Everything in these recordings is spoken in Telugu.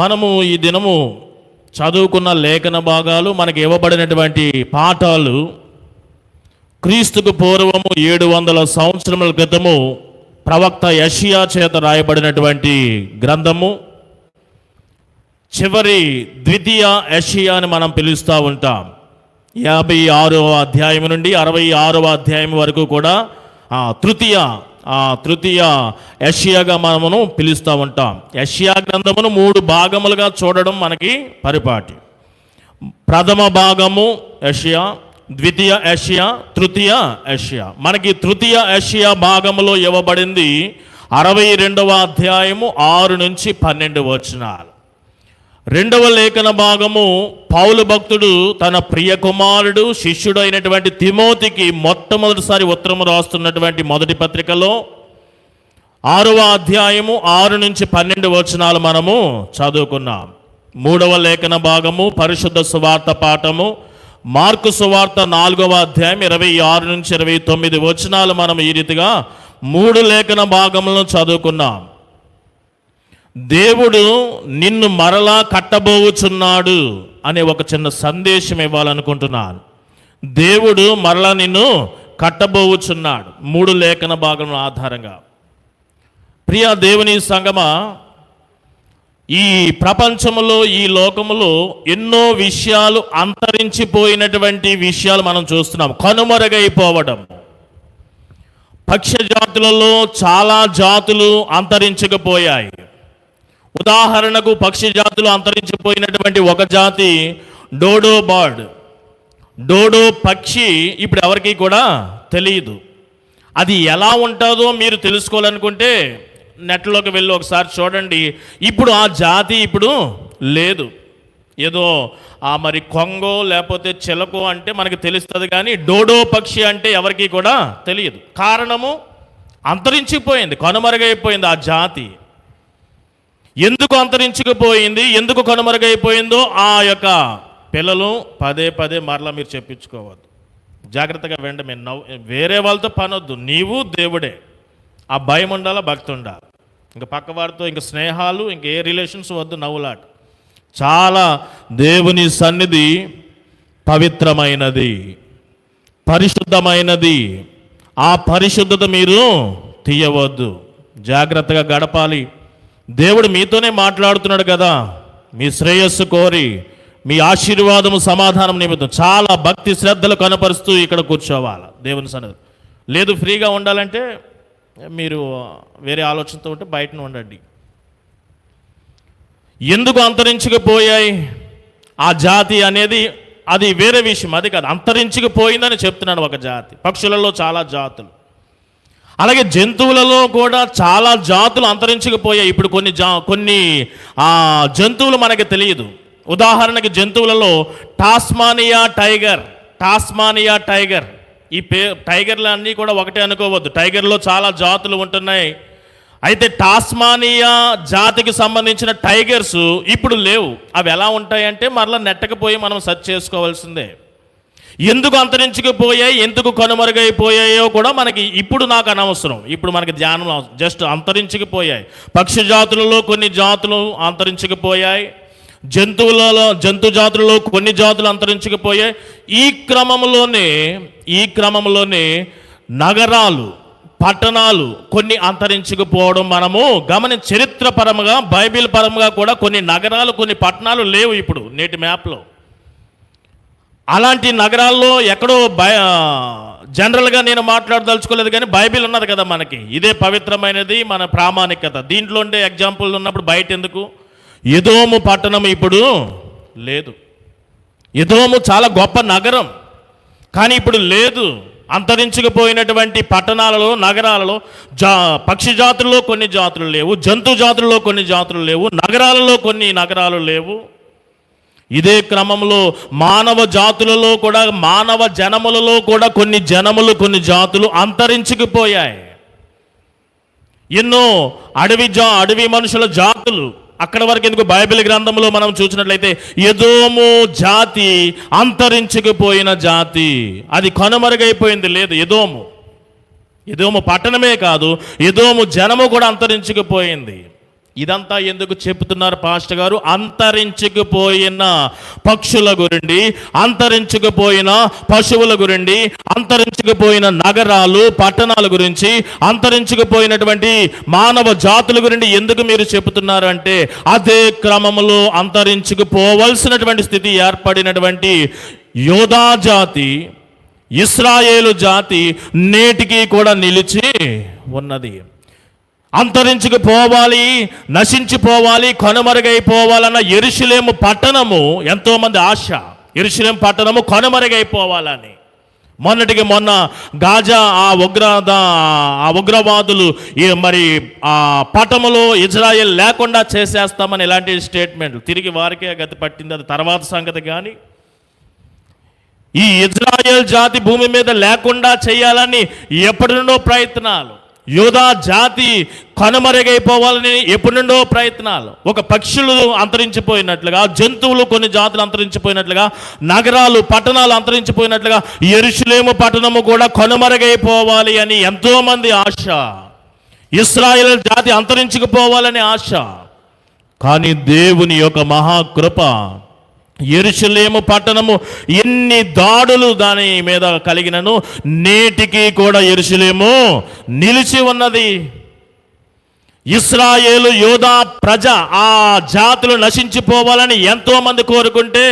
మనము ఈ దినము చదువుకున్న లేఖన భాగాలు, మనకి ఇవ్వబడినటువంటి పాఠాలు క్రీస్తుకు పూర్వము 700 సంవత్సరముల క్రితము ప్రవక్త యెషయా చేత రాయబడినటువంటి గ్రంథము. చివరి ద్వితీయ యెషయా అని మనం పిలుస్తూ ఉంటాం. 56వ అధ్యాయం నుండి 66వ అధ్యాయం వరకు కూడా తృతీయ యెషయాగా మనము పిలుస్తూ ఉంటాం. యెషయా గ్రంథమును 3 భాగములుగా చూడడం మనకి పరిపాటి. ప్రథమ భాగము యెషయా, ద్వితీయ యెషయా, తృతీయ యెషయా. మనకి తృతీయ యెషయా భాగములో ఇవ్వబడింది 62వ అధ్యాయము 6 నుంచి 12 వచనాలు. రెండవ లేఖన భాగము పౌలు భక్తుడు తన ప్రియ కుమారుడు శిష్యుడు అయినటువంటి తిమోతికి మొట్టమొదటిసారి ఉత్తరము రాస్తున్నటువంటి మొదటి పత్రికలో 6వ అధ్యాయము 6 నుంచి 12 వచనాలు మనము చదువుకున్నాం. మూడవ లేఖన భాగము పరిశుద్ధ సువార్త పాఠము మార్కు సువార్త 4వ అధ్యాయం 26 నుంచి 29 వచనాలు మనం ఈ రీతిగా 3 లేఖన భాగములను చదువుకున్నాం. దేవుడు నిన్ను మరలా కట్టబోవుచున్నాడు అనే ఒక చిన్న సందేశం ఇవ్వాలనుకుంటున్నాను. దేవుడు మరలా నిన్ను కట్టబోవుచున్నాడు 3 లేఖన భాగముల ఆధారంగా. ప్రియ దేవుని సంగమా, ఈ ప్రపంచంలో, ఈ లోకములో ఎన్నో విషయాలు అంతరించిపోయినటువంటి విషయాలు మనం చూస్తున్నాం. కనుమరుగైపోవడం. పక్షి జాతులలో చాలా జాతులు అంతరించకపోయాయి. ఉదాహరణకు పక్షి జాతులు అంతరించిపోయినటువంటి ఒక జాతి డోడో బర్డ్. డోడో పక్షి ఇప్పుడు ఎవరికి కూడా తెలియదు. అది ఎలా ఉంటుందో మీరు తెలుసుకోవాలనుకుంటే నెట్లోకి వెళ్ళి ఒకసారి చూడండి. ఇప్పుడు ఆ జాతి ఇప్పుడు లేదు. ఏదో మరి కొంగో లేకపోతే చిలకో అంటే మనకి తెలుస్తుంది, కానీ డోడో పక్షి అంటే ఎవరికి కూడా తెలియదు. కారణము అంతరించిపోయింది, కనుమరుగైపోయింది ఆ జాతి. ఎందుకు అంతరించుకుపోయింది, ఎందుకు కనుమరుగైపోయిందో ఆ యొక్క పిల్లలు పదే పదే మరలా మీరు చెప్పించుకోవద్దు. జాగ్రత్తగా వెంటనే వేరే వాళ్ళతో పనొద్దు. నీవు దేవుడే. ఆ భయం ఉండాలా, భక్తి ఉండాలి. ఇంకా పక్కవారితో ఇంకా స్నేహాలు, ఇంక ఏ రిలేషన్స్ వద్దు, నవ్వులాట. చాలా దేవుని సన్నిధి పవిత్రమైనది, పరిశుద్ధమైనది. ఆ పరిశుద్ధత మీరు తీయవద్దు. జాగ్రత్తగా గడపాలి. దేవుడు మీతోనే మాట్లాడుతున్నాడు కదా. మీ శ్రేయస్సు కోరి, మీ ఆశీర్వాదము, సమాధానం నిమిత్తం చాలా భక్తి శ్రద్ధలు కనపరుస్తూ ఇక్కడ కూర్చోవాలి దేవుని సన్నిధి. లేదు ఫ్రీగా ఉండాలంటే మీరు వేరే ఆలోచనతో ఉంటే బయటను ఉండండి. ఎందుకు అంతరించుకుపోయాయి ఆ జాతి అనేది అది వేరే విషయం, అది కాదు. అంతరించుకుపోయిందని చెప్తున్నాడు ఒక జాతి. పక్షులలో చాలా జాతులు, అలాగే జంతువులలో కూడా చాలా జాతులు అంతరించుకుపోయాయి. ఇప్పుడు కొన్ని జంతువులు మనకి తెలియదు. ఉదాహరణకి జంతువులలో టాస్మానియా టైగర్. ఈ టైగర్లు అన్నీ కూడా ఒకటే అనుకోవద్దు. టైగర్లో చాలా జాతులు ఉంటున్నాయి. అయితే టాస్మానియా జాతికి సంబంధించిన టైగర్స్ ఇప్పుడు లేవు. అవి ఎలా ఉంటాయంటే మరలా నెట్టకపోయి మనం సెర్చ్ చేసుకోవాల్సిందే. ఎందుకు అంతరించుకుపోయాయి, ఎందుకు కనుమరుగైపోయాయో కూడా మనకి ఇప్పుడు నాకు అనవసరం. ఇప్పుడు మనకి ధ్యానం జస్ట్ అంతరించుకుపోయాయి. పక్షి జాతులలో కొన్ని జాతులు అంతరించుకుపోయాయి. జంతు జాతులలో కొన్ని జాతులు అంతరించుకుపోయాయి. ఈ క్రమంలోనే నగరాలు, పట్టణాలు కొన్ని అంతరించుకుపోవడం మనము చరిత్రపరంగా, బైబిల్ పరంగా కూడా కొన్ని నగరాలు, కొన్ని పట్టణాలు లేవు ఇప్పుడు నేటి మ్యాప్లో. అలాంటి నగరాల్లో ఎక్కడో జనరల్గా నేను మాట్లాడదలుచుకోలేదు, కానీ బైబిల్ ఉన్నది కదా మనకి. ఇదే పవిత్రమైనది, మన ప్రామాణికత. దీంట్లో ఉండే ఎగ్జాంపుల్ ఉన్నప్పుడు బయట ఎందుకు? ఎదోము పట్టణం ఇప్పుడు లేదు. ఎదోము చాలా గొప్ప నగరం, కానీ ఇప్పుడు లేదు. అంతరించుకుపోయినటువంటి పట్టణాలలో, నగరాలలో పక్షి జాతుల్లో కొన్ని జాతులు లేవు, జంతు జాతుల్లో కొన్ని జాతులు లేవు, నగరాలలో కొన్ని నగరాలు లేవు. ఇదే క్రమంలో మానవ జాతులలో కూడా, మానవ జనములలో కూడా కొన్ని జనములు, కొన్ని జాతులు అంతరించుకుపోయాయి. ఎన్నో అడవి మనుషుల జాతులు. అక్కడ వరకు ఎందుకు, బైబిల్ గ్రంథంలో మనం చూసినట్లయితే ఎదోము జాతి అంతరించుకుపోయిన జాతి, అది కనుమరుగైపోయింది. లేదు, ఎదోము పట్టణమే కాదు, ఎదోము జనము కూడా అంతరించుకుపోయింది. ఇదంతా ఎందుకు చెప్తున్నారు పాస్టర్ గారు? అంతరించుకుపోయిన పక్షుల గురించి, అంతరించుకుపోయిన పశువుల గురించి, అంతరించుకుపోయిన నగరాలు పట్టణాల గురించి, అంతరించుకుపోయినటువంటి మానవ జాతుల గురించి ఎందుకు మీరు చెబుతున్నారు అంటే, అదే క్రమంలో అంతరించుకుపోవలసినటువంటి స్థితి ఏర్పడినటువంటి యోధా జాతి, ఇశ్రాయేలు జాతి నేటికి కూడా నిలిచి ఉన్నది. అంతరించుకుపోవాలి, నశించిపోవాలి, కనుమరుగైపోవాలన్న యెరూషలేము పట్టణము ఎంతోమంది ఆశ. యెరూషలేము పట్టణము కనుమరుగైపోవాలని. మొన్నటికి మొన్న గాజా ఆ ఉగ్రవాదులు మరి ఆ పట్టణంలో ఇజ్రాయెల్ లేకుండా చేసేస్తామని ఇలాంటి స్టేట్మెంట్లు తిరిగి వారికే గతి పట్టింది. అది తర్వాత సంగతి. కానీ ఈ ఇజ్రాయెల్ జాతి భూమి మీద లేకుండా చేయాలని ఎప్పటి నుండో ప్రయత్నాలు, యోధా జాతి కనుమరుగైపోవాలని ఎప్పటి నుండో ప్రయత్నాలు. ఒక పక్షులు అంతరించిపోయినట్లుగా, జంతువులు కొన్ని జాతులు అంతరించిపోయినట్లుగా, నగరాలు పట్టణాలు అంతరించిపోయినట్లుగా యెరూషలేము పట్టణము కూడా కనుమరుగైపోవాలి అని ఎంతోమంది ఆశ. ఇశ్రాయేలు జాతి అంతరించుకుపోవాలని ఆశ. కానీ దేవుని యొక్క మహాకృప, యెరూషలేము పట్టణము ఎన్ని దాడులు దాని మీద కలిగినను నేటికి కూడా యెరూషలేము నిలిచి ఉన్నది. ఇశ్రాయేలు యోధా ప్రజ ఆ జాతులు నశించిపోవాలని ఎంతో మంది కోరుకుంటే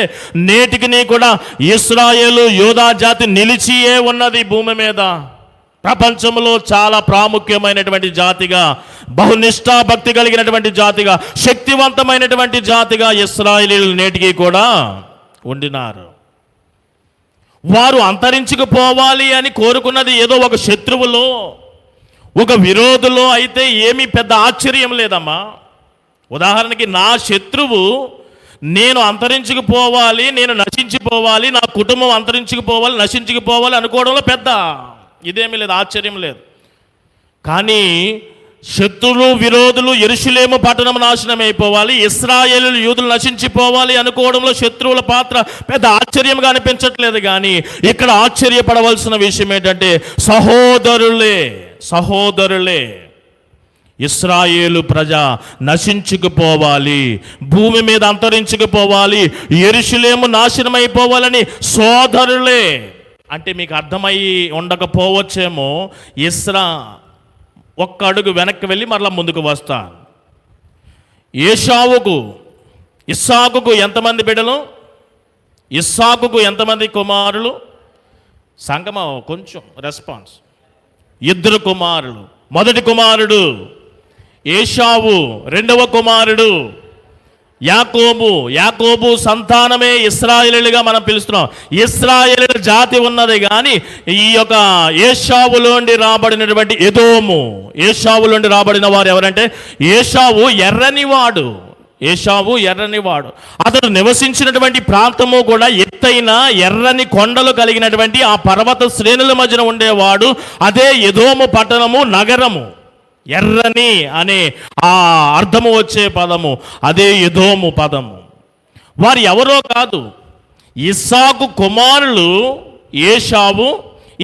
నేటికి కూడా ఇశ్రాయేలు యోధా జాతి నిలిచియే ఉన్నది భూమి మీద. ప్రపంచంలో చాలా ప్రాముఖ్యమైనటువంటి జాతిగా, బహునిష్టా భక్తి కలిగినటువంటి జాతిగా, శక్తివంతమైనటువంటి జాతిగా ఇశ్రాయేలీయులు నేటికి కూడా ఉండినారు. వారు అంతరించుకుపోవాలి అని కోరుకున్నది ఏదో ఒక శత్రువులో, ఒక విరోధులో అయితే ఏమీ పెద్ద ఆశ్చర్యం లేదమ్మా. ఉదాహరణకి నా శత్రువు నేను అంతరించుకుపోవాలి, నేను నశించిపోవాలి, నా కుటుంబం అంతరించుకుపోవాలి, నశించుకుపోవాలి అనుకోవడంలో పెద్ద ఇదేమీ లేదు, ఆశ్చర్యం లేదు. కానీ శత్రువులు, విరోధులు యెరూషలేము పట్టణం నాశనం అయిపోవాలి, ఇశ్రాయేలు యూదులు నశించిపోవాలి అనుకోవడంలో శత్రువుల పాత్ర పెద్ద ఆశ్చర్యంగా అనిపించట్లేదు. కానీ ఇక్కడ ఆశ్చర్యపడవలసిన విషయం ఏంటంటే సహోదరులే ఇశ్రాయేలు ప్రజ నశించుకుపోవాలి, భూమి మీద అంతరించుకుపోవాలి, యెరూషలేము నాశనం అయిపోవాలని సోదరులే అంటే మీకు అర్థమయ్యి ఉండకపోవచ్చేమో. ఒక్క అడుగు వెనక్కి వెళ్ళి మరలా ముందుకు వస్తా. ఇస్సాకుకు ఎంతమంది బిడ్డలు? ఇస్సాకుకు ఎంతమంది కుమారులు? సంగమ కొంచెం రెస్పాన్స్. 2 కుమారులు. మొదటి కుమారుడు ఏశావు, రెండవ కుమారుడు యాకోబు సంతానమే ఇశ్రాయేలీలుగా మనం పిలుస్తున్నాం. ఇశ్రాయేలు జాతి ఉన్నది. కానీ ఈ యొక్క ఏశావులోండి రాబడినటువంటి ఏశావులోండి రాబడిన వారు ఎవరంటే, ఏశావు ఎర్రనివాడు. అతడు నివసించినటువంటి ప్రాంతము కూడా ఎత్తైన ఎర్రని కొండలు కలిగినటువంటి ఆ పర్వత శ్రేణుల మధ్యన ఉండేవాడు. అదే ఎదోము పట్టణము, నగరము. ఎర్రని అనే ఆ అర్థము వచ్చే పదము అదే ఎదోము పదము. వారు ఎవరో కాదు, ఇస్సాకు కుమారులు ఏశావు,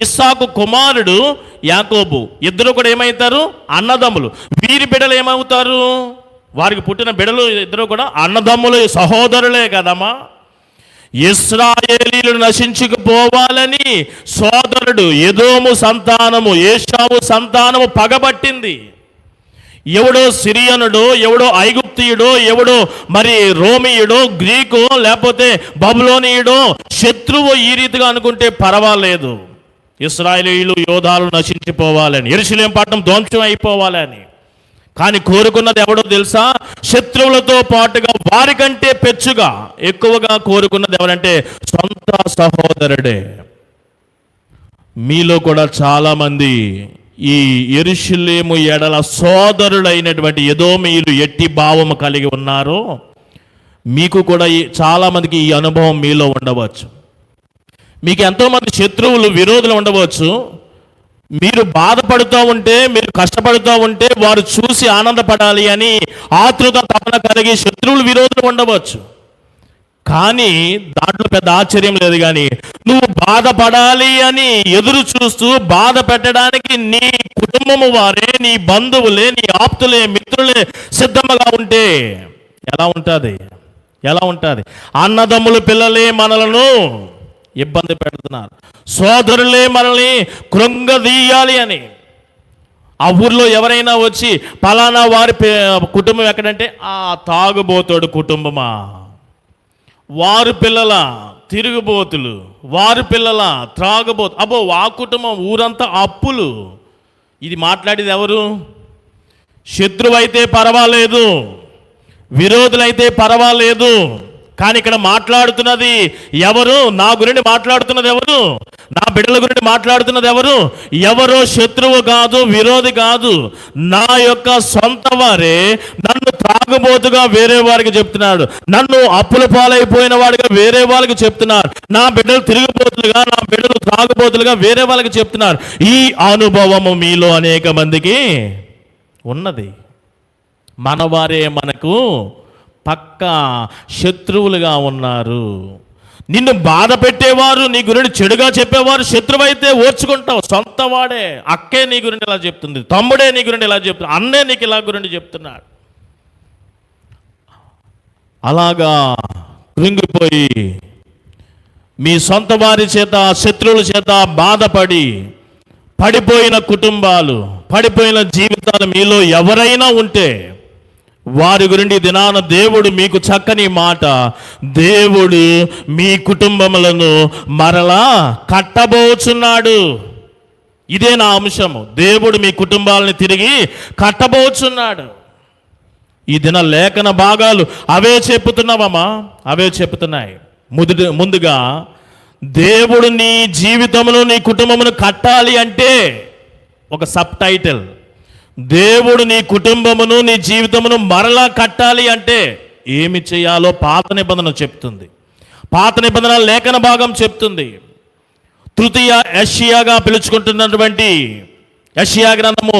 ఇస్సాకు కుమారుడు యాకోబు. ఇద్దరు కూడా ఏమవుతారు? అన్నదమ్ములు. వీరి బిడ్డలు ఏమవుతారు? వారికి పుట్టిన బిడ్డలు ఇద్దరు కూడా అన్నదమ్ములు, సహోదరులే కదమ్మా. ఇశ్రాయేలీలు నశించుకుపోవాలని సోదరుడు ఎదోము సంతానము, ఏశావు సంతానము పగబట్టింది. ఎవడో సిరియనుడో, ఎవడో ఐగుప్తీయుడో, ఎవడో మరి రోమియుడో, గ్రీకో, లేకపోతే బబులోనియుడో శత్రువు ఈ రీతిగా అనుకుంటే పర్వాలేదు. ఇశ్రాయేలీయులు యోధాలు నశించిపోవాలని, యెరూషలేము పట్టణం ధ్వంసం అయిపోవాలని. కానీ కోరుకున్నది ఎవడో తెలుసా? శత్రువులతో పాటుగా వారికంటే పెచ్చుగా ఎక్కువగా కోరుకున్నది ఎవరంటే సొంత సహోదరుడే. మీలో కూడా చాలామంది ఈ యెరూషలేము ఎడల సోదరులైనటువంటి ఎదోమీయులు ఎట్టి భావము కలిగి ఉన్నారో మీకు కూడా చాలామందికి ఈ అనుభవం మీలో ఉండవచ్చు. మీకు ఎంతోమంది శత్రువులు, విరోధులు ఉండవచ్చు. మీరు బాధపడుతూ ఉంటే, మీరు కష్టపడుతూ ఉంటే వారు చూసి ఆనందపడాలి అని ఆతృత తపన కలిగి శత్రువులు, విరోధులు ఉండవచ్చు. కానీ దాంట్లో పెద్ద ఆశ్చర్యం లేదు. కానీ నువ్వు బాధపడాలి అని ఎదురు చూస్తూ బాధ పెట్టడానికి నీ కుటుంబము వారే, నీ బంధువులే, నీ ఆప్తులే, మిత్రులే సిద్ధంగా ఉంటే ఎలా ఉంటుంది? ఎలా ఉంటుంది? అన్నదమ్ముల పిల్లలే మనలను ఇబ్బంది పెడుతున్నారు, సోదరులే మనల్ని కృంగదీయాలి అని. ఆ ఊర్లో ఎవరైనా వచ్చి పలానా వారి కుటుంబం ఎక్కడంటే, ఆ తాగుబోతాడు కుటుంబమా, వారి పిల్లల తిరుగుబోతులు, వారి పిల్లల త్రాగుబోతు, అబ్బో ఆ కుటుంబం ఊరంతా అప్పులు. ఇది మాట్లాడేది ఎవరు? శత్రువైతే పర్వాలేదు, విరోధులైతే పర్వాలేదు, కానీ ఇక్కడ మాట్లాడుతున్నది ఎవరు? నా గురించి మాట్లాడుతున్నది ఎవరు? నా బిడ్డల గురించి మాట్లాడుతున్నది ఎవరు? ఎవరో శత్రువు కాదు, విరోధి కాదు, నా యొక్క సొంత వారే నన్ను త్రాగుబోతుగా వేరే వారికి చెప్తున్నాడు, నన్ను అప్పుల పాలైపోయిన వాడిగా వేరే వాళ్ళకి చెప్తున్నారు, నా బిడ్డలు తిరిగిపోతులుగా, నా బిడ్డలు త్రాగుబోతులుగా వేరే వాళ్ళకి చెప్తున్నారు. ఈ అనుభవము మీలో అనేక మందికి ఉన్నది. మనవారే మనకు పక్కా శత్రువులుగా ఉన్నారు. నిన్ను బాధ పెట్టేవారు, నీ గురించి చెడుగా చెప్పేవారు శత్రువైతే ఓర్చుకుంటావు. సొంత వాడే, అక్కే నీ గురించి ఇలా చెప్తుంది, తమ్ముడే నీ గురించి ఇలా చెప్తున్నాడు, అన్నే నీకు ఇలా గురించి చెప్తున్నాడు. అలాగా కృంగిపోయి మీ సొంత వారి చేత, శత్రువుల చేత బాధపడి పడిపోయిన కుటుంబాలు, పడిపోయిన జీవితాలు మీలో ఎవరైనా ఉంటే వారి గురించి దినాన దేవుడు మీకు చక్కని మాట, దేవుడు మీ కుటుంబములను మరలా కట్టబోచున్నాడు. ఇదే నా అంశము. దేవుడు మీ కుటుంబాలను తిరిగి కట్టబోచున్నాడు. ఈ దిన లేఖన భాగాలు అవే చెప్పుతున్నావమ్మా, అవే చెప్తున్నాయి. ముందుగా దేవుడు నీ జీవితంలో, నీ కుటుంబమును కట్టాలి అంటే ఒక సబ్ టైటిల్, దేవుడు నీ కుటుంబమును, నీ జీవితమును మరలా కట్టాలి అంటే ఏమి చేయాలో పాత నిబంధన చెప్తుంది. పాత నిబంధన లేఖన భాగం చెప్తుంది. తృతీయ యెషయాగా పిలుచుకుంటున్నటువంటి యెషయా గ్రంథము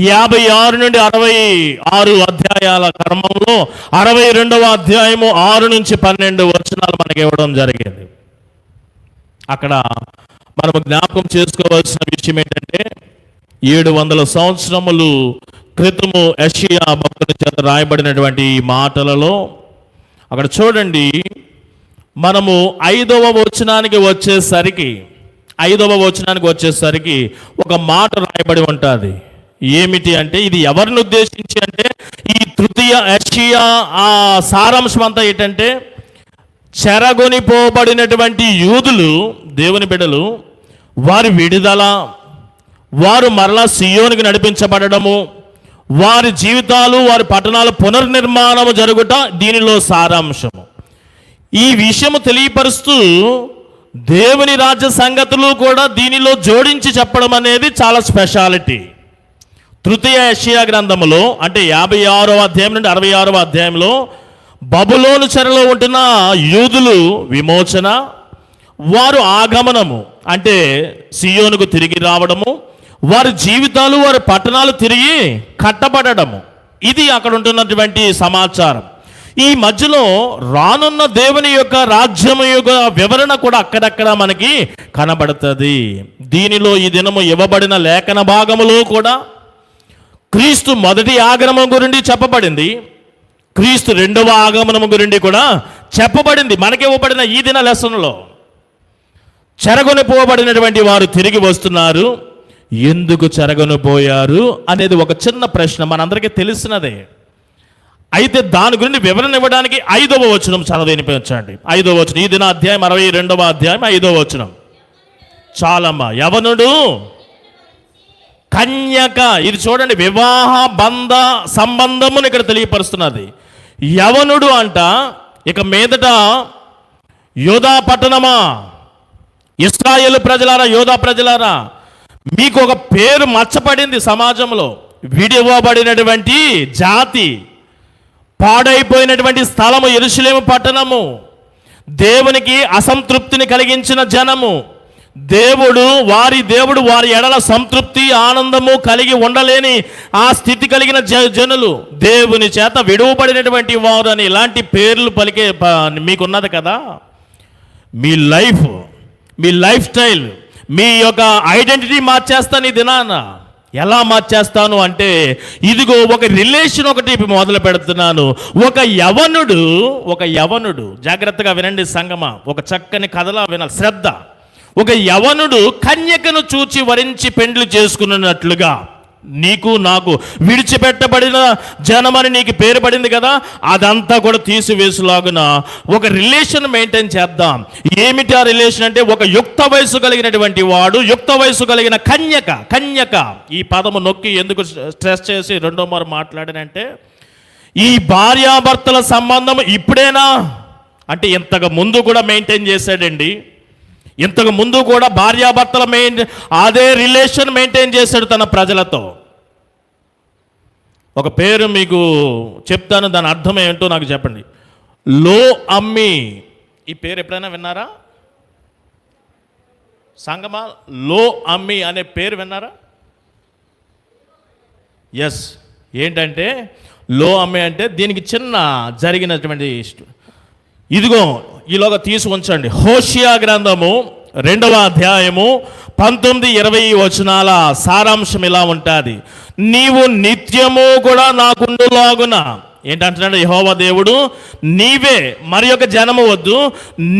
56 నుండి 66 అధ్యాయాల క్రమంలో 62వ అధ్యాయము 6 నుంచి 12 వచనాలు మనకి ఇవ్వడం జరిగింది. అక్కడ మనము జ్ఞాపకం చేసుకోవాల్సిన విషయం ఏంటంటే, 700 సంవత్సరములు క్రితము యెషయా భక్తుని చేత రాయబడినటువంటి ఈ మాటలలో అక్కడ చూడండి, మనము 5వ వచనానికి వచ్చేసరికి ఒక మాట రాయబడి ఉంటుంది. ఏమిటి అంటే, ఇది ఎవరిని ఉద్దేశించి అంటే, ఈ తృతీయ యెషయా ఆ సారాంశం అంతా ఏంటంటే, చెరగొనిపోబడినటువంటి యూదులు, దేవుని బిడ్డలు, వారి విడుదల, వారు మరలా సియోనికి నడిపించబడము, వారి జీవితాలు, వారి పట్టణాలు పునర్నిర్మాణము జరుగుట దీనిలో సారాంశము. ఈ విషయము తెలియపరుస్తూ దేవుని రాజ్య సంగతులు కూడా దీనిలో జోడించి చెప్పడం అనేది చాలా స్పెషాలిటీ. తృతీయ యెషయా గ్రంథములో అంటే 56వ అధ్యాయం నుండి 66వ అధ్యాయంలో బబులోను చెరలో ఉంటున్న యూదులు విమోచన, వారు ఆగమనము అంటే సియోనుకు తిరిగి రావడము, వారి జీవితాలు, వారి పట్టణాలు తిరిగి కట్టబడము, ఇది అక్కడ ఉంటున్నటువంటి సమాచారం. ఈ మధ్యలో రానున్న దేవుని యొక్క రాజ్యము యొక్క వివరణ కూడా అక్కడక్కడ మనకి కనబడుతుంది. దీనిలో ఈ దినము ఇవ్వబడిన లేఖన భాగములో కూడా క్రీస్తు మొదటి ఆగమనం గురించి చెప్పబడింది, క్రీస్తు రెండవ ఆగమనం గురించి కూడా చెప్పబడింది. మనకి ఇవ్వబడిన ఈ దిన లెసన్లో చెరగొనిపోబడినటువంటి వారు తిరిగి వస్తున్నారు. ఎందుకు చెరగొనిపోయారు అనేది ఒక చిన్న ప్రశ్న మనందరికీ తెలిసినదే. అయితే దాని గురించి వివరణ ఇవ్వడానికి 5వ వచనం చదివినిపించండి. 5వ వచనం, ఈ దిన అధ్యాయం 62వ అధ్యాయం 5వ వచనం. చాలమ్మా. యవనుడు కన్యక, ఇది చూడండి, వివాహ బంధ సంబంధమును ఇక్కడ తెలియపరుస్తున్నది. యవనుడు అంట, ఇక మీదట యోధా పట్టణమా, ఇశ్రాయేలు ప్రజలారా, యోధా ప్రజలారా, మీకు ఒక పేరు మచ్చపడింది సమాజంలో. విడివబడినటువంటి జాతి, పాడైపోయినటువంటి స్థలము యెరూషలేము పట్టణము, దేవునికి అసంతృప్తిని కలిగించిన జనము, దేవుడు వారి ఎడల సంతృప్తి ఆనందము కలిగి ఉండలేని ఆ స్థితి కలిగిన జనులు దేవుని చేత విడువబడినటువంటి వారు అని ఇలాంటి పేర్లు పలికే మీకున్నది కదా. మీ లైఫ్ స్టైల్, మీ యొక్క ఐడెంటిటీ మార్చేస్తాను ఈ దినాన. ఎలా మార్చేస్తాను అంటే, ఇదిగో ఒక రిలేషన్ ఒకటి మొదలు పెడుతున్నాను. ఒక యవనుడు జాగ్రత్తగా వినండి సంగమా, ఒక చక్కని కథలా వినాలి, శ్రద్ధ. ఒక యవనుడు కన్యకను చూచి వరించి పెండ్లి చేసుకున్నట్లుగా నీకు నాకు విడిచిపెట్టబడిన జనమని నీకు పేరు పడింది కదా, అదంతా కూడా తీసివేసులాగున ఒక రిలేషన్ మెయింటైన్ చేద్దాం. ఏమిటి ఆ రిలేషన్ అంటే, ఒక యుక్త వయసు కలిగినటువంటి వాడు, యుక్త వయసు కలిగిన కన్యక. ఈ పదము నొక్కి ఎందుకు స్ట్రెస్ చేసి రెండో మారు మాట్లాడానంటే, ఈ భార్యాభర్తల సంబంధం ఇప్పుడేనా అంటే, ఇంతకు ముందు కూడా మెయింటైన్ చేశాడండి. ఇంతకు ముందు కూడా భార్యాభర్తల అదే రిలేషన్ మెయింటైన్ చేశాడు తన ప్రజలతో. ఒక పేరు మీకు చెప్తాను, దాని అర్థం ఏంటో నాకు చెప్పండి. లో అమ్మి. ఈ పేరు ఎప్పుడైనా విన్నారా సంగమా? లో అమ్మి అనే పేరు విన్నారా? ఎస్. ఏంటంటే లో అమ్మి అంటే దీనికి చిన్న జరిగినటువంటి ఇదిగో ఈలోగా తీసి ఉంచండి. హోషియా గ్రంథము 2వ అధ్యాయము 19-20 వచనాల సారాంశం ఇలా ఉంటుంది. నీవు నిత్యము కూడా నాకుండులాగున, ఏంటంటున్నాడు యెహోవా దేవుడు, నీవే మరి ఒక జనము వద్దు,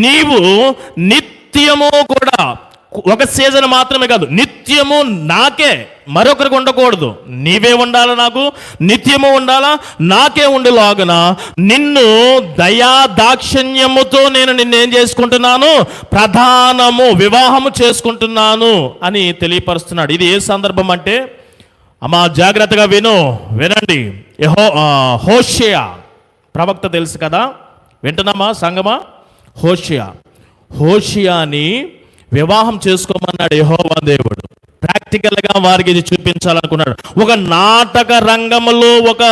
నీవు నిత్యము కూడా, ఒక సీజన్ మాత్రమే కాదు, నిత్యము నాకే, మరొకరికి ఉండకూడదు. నీవే ఉండాలా, నాకు నిత్యము ఉండాలా, నాకే ఉండులాగున నిన్ను దయా దాక్షిణ్యముతో నేను నిన్నేం చేసుకుంటున్నాను, వివాహము చేసుకుంటున్నాను అని తెలియపరుస్తున్నాడు. ఇది ఏ సందర్భం అంటే, అమ్మా జాగ్రత్తగా వినండి. హోషియా ప్రవక్త తెలుసు కదా, వింటున్నామా సంగమా? హోషియాని వివాహం చేసుకోమన్నాడు యెహోవా దేవుడు. ప్రాక్టికల్గా వారికి ఇది చూపించాలనుకున్నాడు. ఒక నాటక రంగంలో ఒక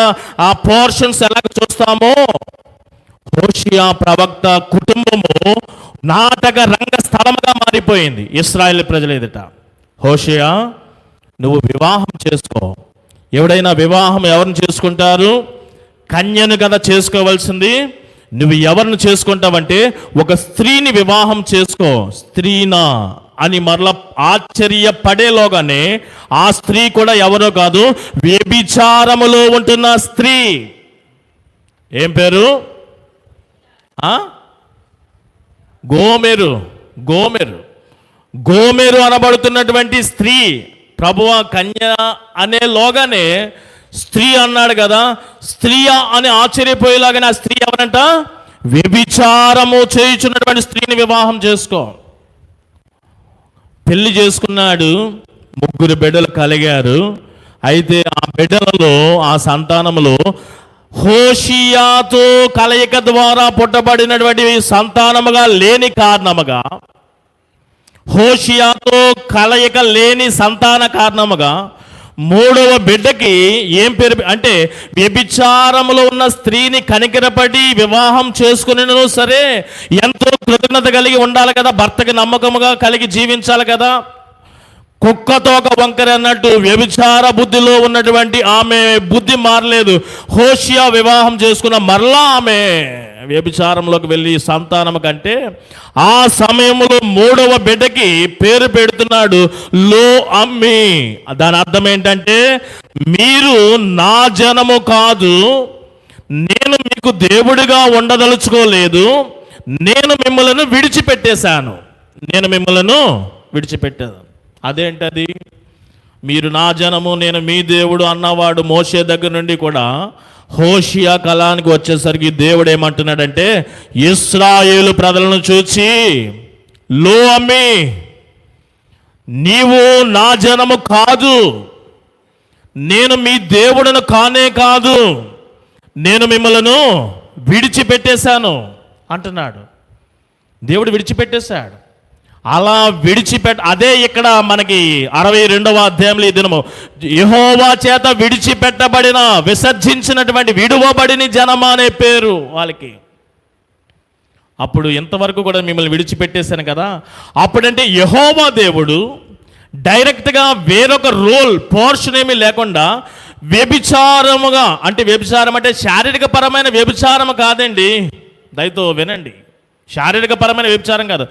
ఆ పోర్షన్స్ ఎలా చూస్తామో, హోషియా ప్రవక్త కుటుంబము నాటక రంగ స్థలముగా మారిపోయింది ఇశ్రాయేల్ ప్రజల ఎదుట. హోషియా, నువ్వు వివాహం చేసుకో. ఎవడైనా వివాహం ఎవరిని చేసుకుంటారు? కన్యను కదా చేసుకోవాల్సింది. నువ్వు ఎవరిని చేసుకుంటావంటే ఒక స్త్రీని వివాహం చేసుకో. స్త్రీనా అని మరలా ఆశ్చర్యపడేలోగానే ఆ స్త్రీ కూడా ఎవరో కాదు, వ్యభిచారములో ఉంటున్న స్త్రీ. ఏం పేరు? గోమెరు అనబడుతున్నటువంటి స్త్రీ. ప్రభువా కన్య అనే లోగానే స్త్రీ అన్నాడు కదా, స్త్రీయా అని ఆశ్చర్యపోయేలాగానే ఆ స్త్రీ ఎవరంట? వ్యభిచారము చేయుచున్నటువంటి స్త్రీని వివాహం చేసుకో. పెళ్లి చేసుకున్నాడు, 3 బిడ్డలు కలిగారు. అయితే ఆ బిడ్డలలో, ఆ సంతానములో హోషియాతో కలయిక ద్వారా పుట్టబడినటువంటి సంతానముగా లేని కారణముగా, హోషియాతో కలయిక లేని సంతాన కారణముగా 3వ బిడ్డకి ఏం పేరు అంటే, వ్యభిచారములో ఉన్న స్త్రీని కనికరపడి వివాహం చేసుకునేను సరే, ఎంతో కృతజ్ఞత కలిగి ఉండాలి కదా, భర్తకి నమ్మకముగా కలిగి జీవించాలి కదా. కుక్కతో ఒక వంకర అన్నట్టు వ్యభిచార బుద్ధిలో ఉన్నటువంటి ఆమె బుద్ధి మారలేదు. హోషియా వివాహం చేసుకున్న మరలా ఆమె వ్యభిచారంలోకి వెళ్ళి సంతానము కంటే ఆ సమయంలో 3వ బిడ్డకి పేరు పెడుతున్నాడు లో అమ్మి. దాని అర్థం ఏంటంటే, మీరు నా జనము కాదు, నేను మీకు దేవుడిగా ఉండదలుచుకోలేదు, నేను మిమ్మల్ని విడిచిపెట్టేశాను. అదేంటది? మీరు నా జనము, నేను మీ దేవుడు అన్నవాడు మోషే దగ్గర నుండి కూడా హోషియా కాలానికి వచ్చేసరికి దేవుడు ఏమంటున్నాడంటే, ఇశ్రాయేలు ప్రజలను చూచి, లో అమ్మి, నీవు నా జనము కాదు, నేను మీ దేవుడును కానే కాదు, నేను మిమ్మల్ని విడిచిపెట్టేశాను అంటున్నాడు. దేవుడు విడిచిపెట్టేశాడు. అలా అదే ఇక్కడ మనకి 62వ అధ్యాయంలో ఈ దినము యెహోవా చేత విడిచిపెట్టబడిన, విసర్జించినటువంటి, విడువబడిన జనమా అనే పేరు వాళ్ళకి. అప్పుడు ఇంతవరకు కూడా మిమ్మల్ని విడిచిపెట్టేశాను కదా. అప్పుడంటే యెహోవా దేవుడు డైరెక్ట్గా వేరొక రోల్ పోర్షన్ ఏమీ లేకుండా వ్యభిచారముగా, అంటే వ్యభిచారం అంటే శారీరక పరమైన వ్యభిచారం కాదండి, దయతో వినండి, శారీరక పరమైన వ్యభిచారం కాదు.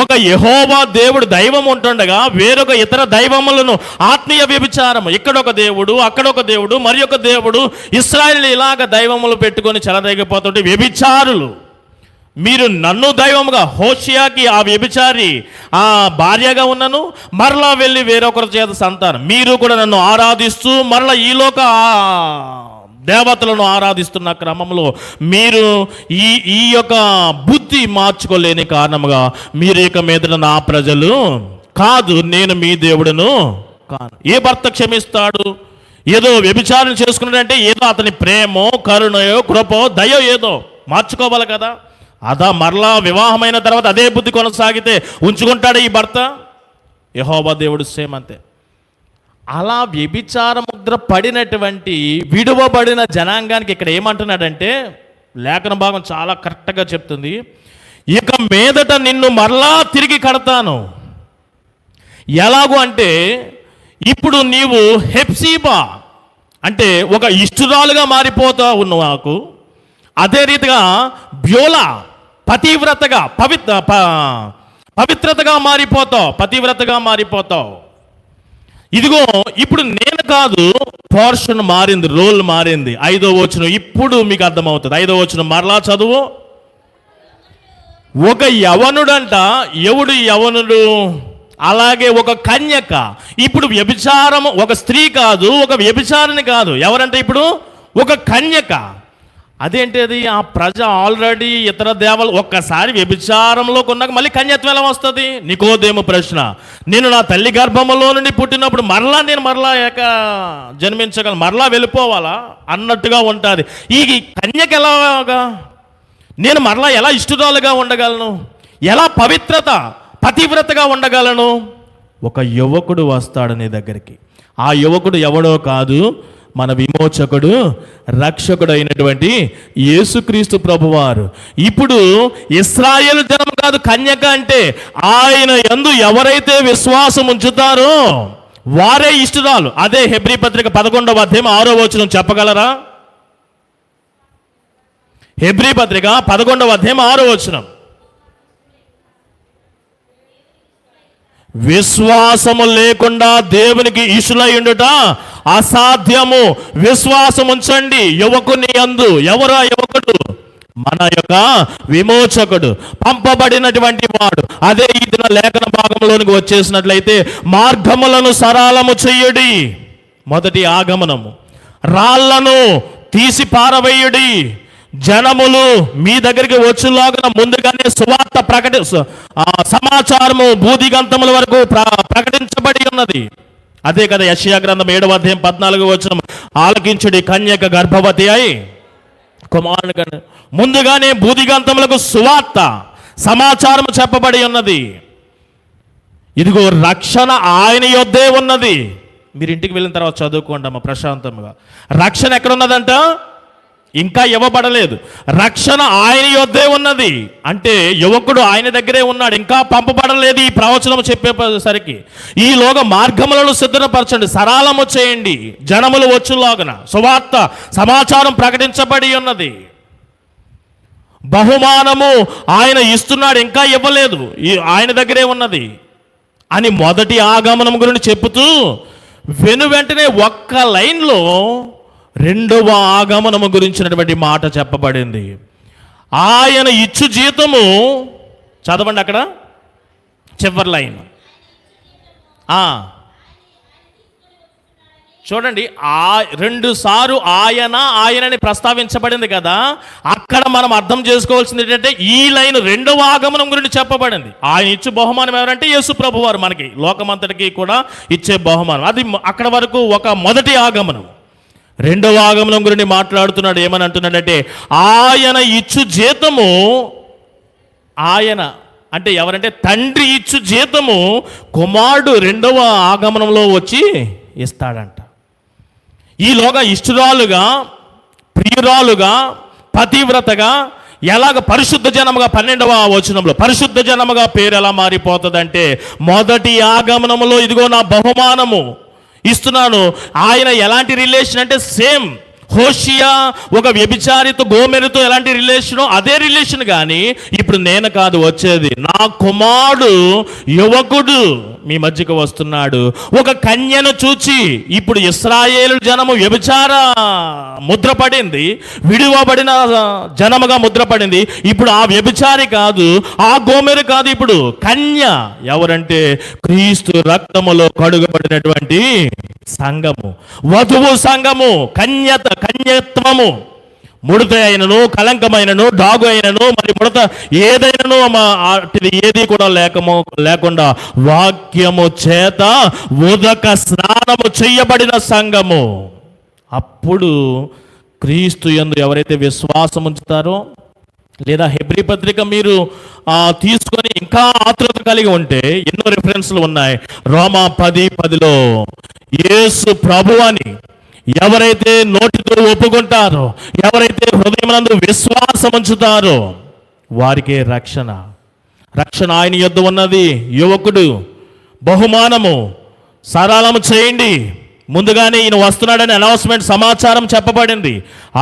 ఒక యెహోవా దేవుడు దైవం ఉంటుండగా వేరొక ఇతర దైవములను ఆత్మీయ వ్యభిచారం, ఇక్కడొక దేవుడు అక్కడొక దేవుడు మరి ఒక దేవుడు, ఇశ్రాయేలు ఇలాగ దైవములు పెట్టుకొని చెలరేగిపోతుంటే వ్యభిచారులు. మీరు నన్ను దైవముగా, హోషియాకి ఆ వ్యభిచారి ఆ భార్యగా ఉన్నను, మరలా వెళ్ళి వేరొకరి చేత సంతానం, మీరు కూడా నన్ను ఆరాధిస్తూ మరలా ఈలోక దేవతలను ఆరాధిస్తున్న క్రమంలో మీరు ఈ యొక్క బుద్ధి మార్చుకోలేని కారణముగా మీరు ఇక మీదట నా ప్రజలు కాదు, నేను మీ దేవుడును కాను. ఏ భర్త క్షమిస్తాడు? ఏదో వ్యభిచారం చేసుకున్నాడంటే ఏదో అతని ప్రేమో కరుణయో కృపో దయో ఏదో మార్చుకోవాలి కదా. అదా మరలా వివాహమైన తర్వాత అదే బుద్ధి కొనసాగితే ఉంచుకుంటాడు ఈ భర్త? యెహోవా దేవుడు సేమ్ అంతే. అలా వ్యభిచార ముద్ర పడినటువంటి విడువబడిన జనాంగానికి ఇక్కడ ఏమంటున్నాడంటే, లేఖన భాగం చాలా కరెక్ట్గా చెప్తుంది, ఇక మీదట నిన్ను మరలా తిరిగి కడతాను. ఎలాగూ అంటే ఇప్పుడు నీవు హెప్సీబా అంటే ఒక ఇష్టురాలుగా మారిపోతావు నాకు, అదే రీతిగా బ్యోలా పతివ్రతగా పవిత్రతగా మారిపోతావు, పతివ్రతగా మారిపోతావు. ఇదిగో ఇప్పుడు నేను కాదు, పోర్షన్ మారింది, రోల్ మారింది. 5వ వచనం ఇప్పుడు మీకు అర్థమవుతుంది. 5వ వచనం మరలా చదువు. ఒక యవనుడంట, ఎవడు యవనుడు? అలాగే ఒక కన్యక. ఇప్పుడు వ్యభిచారం ఒక స్త్రీ కాదు, ఒక వ్యభిచారిని కాదు, ఎవరంటే ఇప్పుడు ఒక కన్యక. అదేంటి అది? ఆ ప్రజ ఆల్రెడీ ఇతర దేవలు ఒక్కసారి వ్యభిచారంలో కొన్నాక మళ్ళీ కన్యత్వం ఎలా వస్తుంది? నికోదేము ప్రశ్న. నేను నా తల్లి గర్భంలో నుండి పుట్టినప్పుడు మరలా నేను జన్మించగలను, మరలా వెళ్ళిపోవాలా అన్నట్టుగా ఉంటుంది. ఈ కన్యక ఎలాగా నేను మరలా ఎలా ఇష్టురాలుగా ఉండగలను, ఎలా పతివ్రతగా ఉండగలను? ఒక యువకుడు వస్తాడు నీ దగ్గరికి. ఆ యువకుడు ఎవడో కాదు, మన విమోచకుడు రక్షకుడు అయినటువంటి యేసుక్రీస్తు ప్రభువారు. ఇప్పుడు ఇశ్రాయేలు జనం కాదు కన్యక అంటే, ఆయన యందు ఎవరైతే విశ్వాసం ఉంచుతారో వారే ఇష్టురాలు. అదే హెబ్రీ పత్రిక 11వ అధ్యాయం 6వ వచనం చెప్పగలరా? హెబ్రీ పత్రిక 11వ అధ్యాయం 6వ వచనం. విశ్వాసము లేకుండా దేవునికి ఇష్టులయ్యుండుట అసాధ్యము. విశ్వాసం ఉంచండి యువకుని యందు. ఎవరా యువకుడు? మన యొక్క విమోచకుడు, పంపబడినటువంటి వాడు. అదే ఈ దిన లేఖన భాగంలోనికి వచ్చేసినట్లయితే, మార్గములను సరళము చెయ్యుడి. మొదటి ఆగమనము. రాళ్లను తీసి పారవేయుడి. జనములు మీ దగ్గరికి వచ్చేలాగా ముందుగానే సువార్త సమాచారము భూదిగంతముల వరకు ప్రకటించబడి ఉన్నది. అదే కదా యెషయా గ్రంథం 7వ అధ్యాయం 14వ వచనం. ఆలకించుడి, కన్యక గర్భవతి అయి కుమారుని. ముందుగానే భూదిగంతములకు సువార్త సమాచారము చెప్పబడి ఉన్నది. ఇదిగో రక్షణ ఆయన యొద్దే ఉన్నది. మీరు ఇంటికి వెళ్ళిన తర్వాత చదువుకోండి అమ్మ ప్రశాంతంగా. రక్షణ ఎక్కడ ఉన్నదంట? ఇంకా ఇవ్వబడలేదు. రక్షణ ఆయన యొద్దే ఉన్నది అంటే యువకుడు ఆయన దగ్గరే ఉన్నాడు, ఇంకా పంపబడలేదు. ఈ ప్రవచనం చెప్పేసరికి ఈలోగా మార్గములను సిద్ధపరచండి, సరళము చేయండి, జనములు వచ్చులాగున సువార్త సమాచారం ప్రకటించబడి ఉన్నది. బహుమానము ఆయన ఇస్తున్నాడు, ఇంకా ఇవ్వలేదు, ఆయన దగ్గరే ఉన్నది అని మొదటి ఆగమనం గురించి చెబుతూ వెంటనే ఒక్క లైన్లో రెండవ ఆగమనము గురించినటువంటి మాట చెప్పబడింది. ఆయన ఇచ్చు జీతము, చదవండి అక్కడ చివరి లైన్. చూడండి, 2 సార్లు ఆయనని ప్రస్తావించబడింది కదా. అక్కడ మనం అర్థం చేసుకోవాల్సింది ఏంటంటే, ఈ లైన్ రెండవ ఆగమనం గురించి చెప్పబడింది. ఆయన ఇచ్చే బహుమానం ఎవరంటే యేసు ప్రభు వారు, మనకి లోకమంతటికి కూడా ఇచ్చే బహుమానం. అది అక్కడ వరకు ఒక మొదటి ఆగమనం. రెండవ ఆగమనం గురించి మాట్లాడుతున్నాడు. ఏమని అంటున్నాడంటే, ఆయన ఇచ్చు జీతము, ఆయన అంటే ఎవరంటే తండ్రి ఇచ్చు జీతము కుమారుడు రెండవ ఆగమనంలో వచ్చి ఇస్తాడంట. ఈలోగా ఇష్టురాలుగా, ప్రియురాలుగా, పతివ్రతగా ఎలాగ పరిశుద్ధ జనముగా 12వ వచనంలో పరిశుద్ధ జనముగా పేరు ఎలా మారిపోతుందంటే, మొదటి ఆగమనములో ఇదిగో నా బహుమానము ఇస్తున్నాను. ఆయన ఎలాంటి రిలేషన్ అంటే సేమ్ హోషియా ఒక వ్యభిచారితో గోమెరుతో ఎలాంటి రిలేషనో అదే రిలేషన్. కానీ ఇప్పుడు నేను కాదు వచ్చేది, నా కుమారుడు యువకుడు మీ మధ్యకు వస్తున్నాడు. ఒక కన్యను చూచి ఇప్పుడు ఇశ్రాయేలు జనము వ్యభిచార ముద్రపడింది, విడువబడిన జనముగా ముద్రపడింది. ఇప్పుడు ఆ వ్యభిచారి కాదు, ఆ గోమెరు కాదు, ఇప్పుడు కన్య ఎవరంటే క్రీస్తు రక్తములో కడుగబడినటువంటి సంఘము, వధువు సంఘము, కన్యత్వము. ముడత అయినను కలంకమైనను డాగు అయినను మరి ముడత ఏదైనను ఏది కూడా లేకుండా వాక్యము చేత ఉదక స్నానము చేయబడిన సంఘము. అప్పుడు క్రీస్తు యందు ఎవరైతే విశ్వాసం ఉంచుతారో, లేదా హెబ్రీ పత్రిక మీరు తీసుకొని ఇంకా ఆతృత కలిగి ఉంటే ఎన్నో రిఫరెన్స్లు ఉన్నాయి. రోమా 10:10లో యేసు ప్రభు అని ఎవరైతే నోటితో ఒప్పుకుంటారో, ఎవరైతే హృదయమునందు విశ్వాసం ఉంచుతారో వారికే రక్షణ. ఆయన యొద్ద ఉన్నది. యువకుడు బహుమానము సరళము చేయండి. ముందుగానే ఈయన వస్తున్నాడని అనౌన్స్మెంట్ సమాచారం చెప్పబడింది.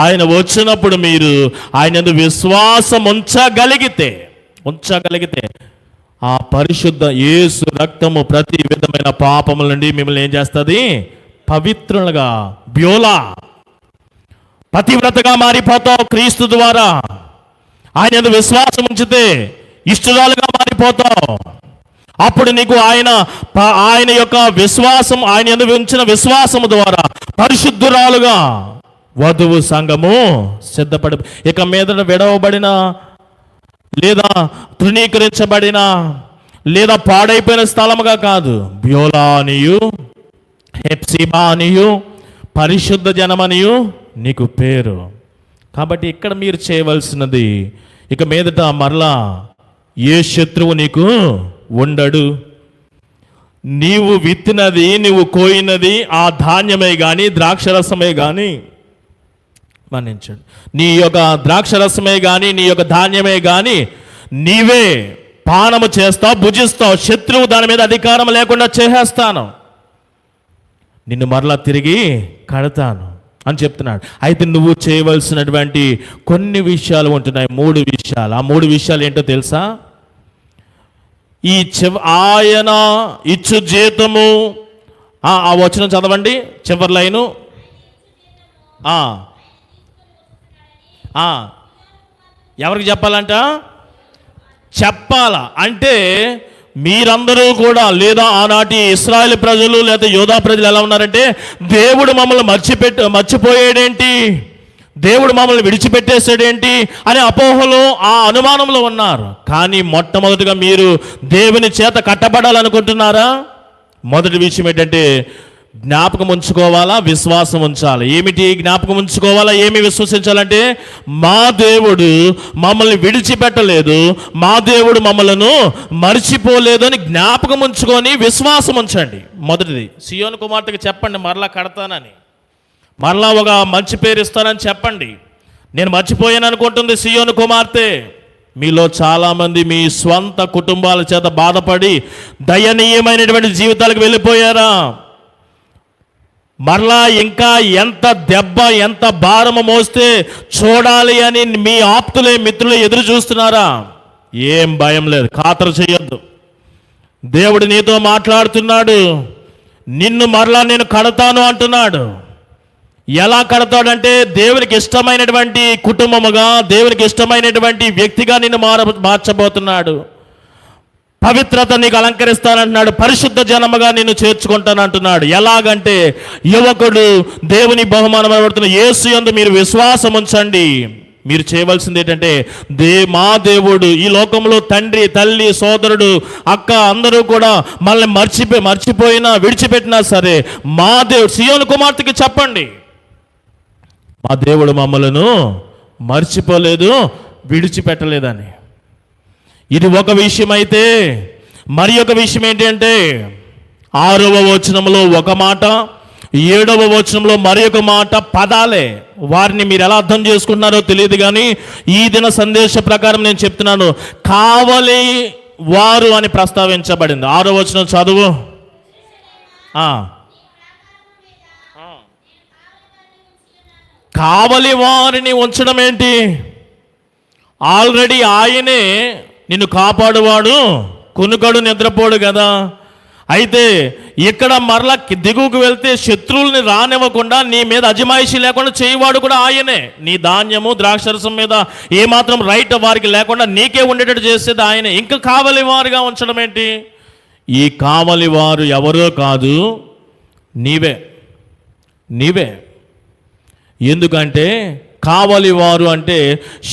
ఆయన వచ్చినప్పుడు మీరు ఆయన యందు విశ్వాసం ఉంచగలిగితే ఆ పరిశుద్ధ యేసు రక్తము ప్రతి విధమైన పాపముల నుండి మిమ్మల్ని ఏం చేస్తుంది? పవిత్రులుగా, బ్యోలా పతివ్రతగా మారిపోతావు క్రీస్తు ద్వారా. ఆయన యందు విశ్వాసం ఉంచితే ఇష్టరాలుగా మారిపోతావు. అప్పుడు నీకు ఆయన యొక్క విశ్వాసం, ఆయన యందు ఉంచిన విశ్వాసము ద్వారా పరిశుద్ధురాలుగా వధువు సంఘము సిద్ధపడి, ఇక మీదట విడవబడిన లేదా తృణీకరించబడిన లేదా పాడైపోయిన స్థలముగా కాదు, బ్యోలా అనియు హెప్సిబా అనియు పరిశుద్ధ జనమనియు నీకు పేరు. కాబట్టి ఇక్కడ మీరు చేయవలసినది, ఇక మీదట మరలా ఏ శత్రువు నీకు ఉండడు. నీవు విత్తినది, నీవు కోయినది ఆ ధాన్యమే కానీ ద్రాక్షరసమే కానీ, మన్నించండి, నీ యొక్క ద్రాక్షరసమే కానీ నీ యొక్క ధాన్యమే కానీ నీవే పానము చేస్తావు, భుజిస్తావు. శత్రువు దాని మీద అధికారం లేకుండా చేసేస్తాను, నిన్ను మరలా తిరిగి కడతాను అని చెప్తున్నాడు. అయితే నువ్వు చేయవలసినటువంటి కొన్ని విషయాలు ఉంటున్నాయి, 3 విషయాలు. ఆ 3 విషయాలు ఏంటో తెలుసా? ఆయన ఇచ్చు జీతము, ఆ వచనం చదవండి, చివరి లైను. ఎవరికి చెప్పాలంట? చెప్పాలా అంటే మీరందరూ కూడా, లేదా ఆనాటి ఇశ్రాయేల్ ప్రజలు లేదా యోధా ప్రజలు ఎలా ఉన్నారంటే, దేవుడు మమ్మల్ని మర్చిపోయాడేంటి, దేవుడు మమ్మల్ని విడిచిపెట్టేసాడేంటి అనే అపోహలో, ఆ అనుమానంలో ఉన్నారు. కానీ మొట్టమొదటిగా మీరు దేవుని చేత కట్టబడాలనుకుంటున్నారా? మొదటి విషయం ఏంటంటే జ్ఞాపకం ఉంచుకోవాలా, విశ్వాసం ఉంచాలి. ఏమిటి జ్ఞాపకం ఉంచుకోవాలా, ఏమి విశ్వసించాలంటే మా దేవుడు మమ్మల్ని విడిచిపెట్టలేదు, మా దేవుడు మమ్మలను మర్చిపోలేదు అని జ్ఞాపకం ఉంచుకొని విశ్వాసం ఉంచండి. మొదటిది, సియోను కుమార్తెకి చెప్పండి మరలా కడతానని, మరలా ఒక మంచి పేరు ఇస్తానని చెప్పండి. నేను మర్చిపోయాను అనుకుంటుంది సియోను కుమార్తె. మీలో చాలామంది మీ స్వంత కుటుంబాల చేత బాధపడి దయనీయమైనటువంటి జీవితాలకు వెళ్ళిపోయారా? మరలా ఇంకా ఎంత దెబ్బ, ఎంత భారము మోస్తే చూడాలి అని మీ ఆప్తులే, మిత్రులే ఎదురు చూస్తున్నారా? ఏం భయం లేదు, ఖాతరు చేయొద్దు. దేవుడు నీతో మాట్లాడుతున్నాడు, నిన్ను మరలా నేను కడతాను అంటున్నాడు. ఎలా కడతాడంటే దేవునికి ఇష్టమైనటువంటి కుటుంబముగా, దేవునికి ఇష్టమైనటువంటి వ్యక్తిగా నిన్ను మార్చబోతున్నాడు. పవిత్రత నీకు అలంకరిస్తానంటున్నాడు, పరిశుద్ధ జనముగా నిన్ను చేర్చుకుంటానంటున్నాడు. ఎలాగంటే యువకుడు దేవుని బహుమానం పడుతున్న యేసు యందు మీరు విశ్వాసం ఉంచండి. మీరు చేయవలసింది ఏంటంటే మా దేవుడు, ఈ లోకంలో తండ్రి, తల్లి, సోదరుడు, అక్క అందరూ కూడా మనల్ని మర్చిపోయినా విడిచిపెట్టినా సరే, మా దేవుడు, సియోను కుమార్తెకి చెప్పండి, మా దేవుడు మమ్మలను మర్చిపోలేదు, విడిచిపెట్టలేదని. ఇది ఒక విషయం. అయితే మరి ఒక విషయం ఏంటంటే 6వ వచనంలో ఒక మాట, 7వ వచనంలో మరి ఒక మాట, పదాలే వారిని మీరు ఎలా అర్థం చేసుకుంటున్నారో తెలియదు, కానీ ఈ దిన సందేశ ప్రకారం నేను చెప్తున్నాను. కావలి వారు అని ప్రస్తావించబడింది. 6వ వచనం చదువు. కావలి వారిని ఉంచడం ఏంటి? ఆల్రెడీ ఆయనే నిన్ను కాపాడువాడు, కునుకడు నిద్రపోడు కదా. అయితే ఇక్కడ మరలా దిగువకు వెళ్తే శత్రువుల్ని రానివ్వకుండా నీ మీద అజమాయిషీ లేకుండా చేయవాడు కూడా ఆయనే. నీ ధాన్యము ద్రాక్షరసం మీద ఏమాత్రం రైట్ వారికి లేకుండా నీకే ఉండేటట్టు చేసేది ఆయనే. ఇంకా కావలి వారుగా ఉంచడం ఏంటి? ఈ కావలి వారు ఎవరో కాదు, నీవే. ఎందుకంటే కావలి వారు అంటే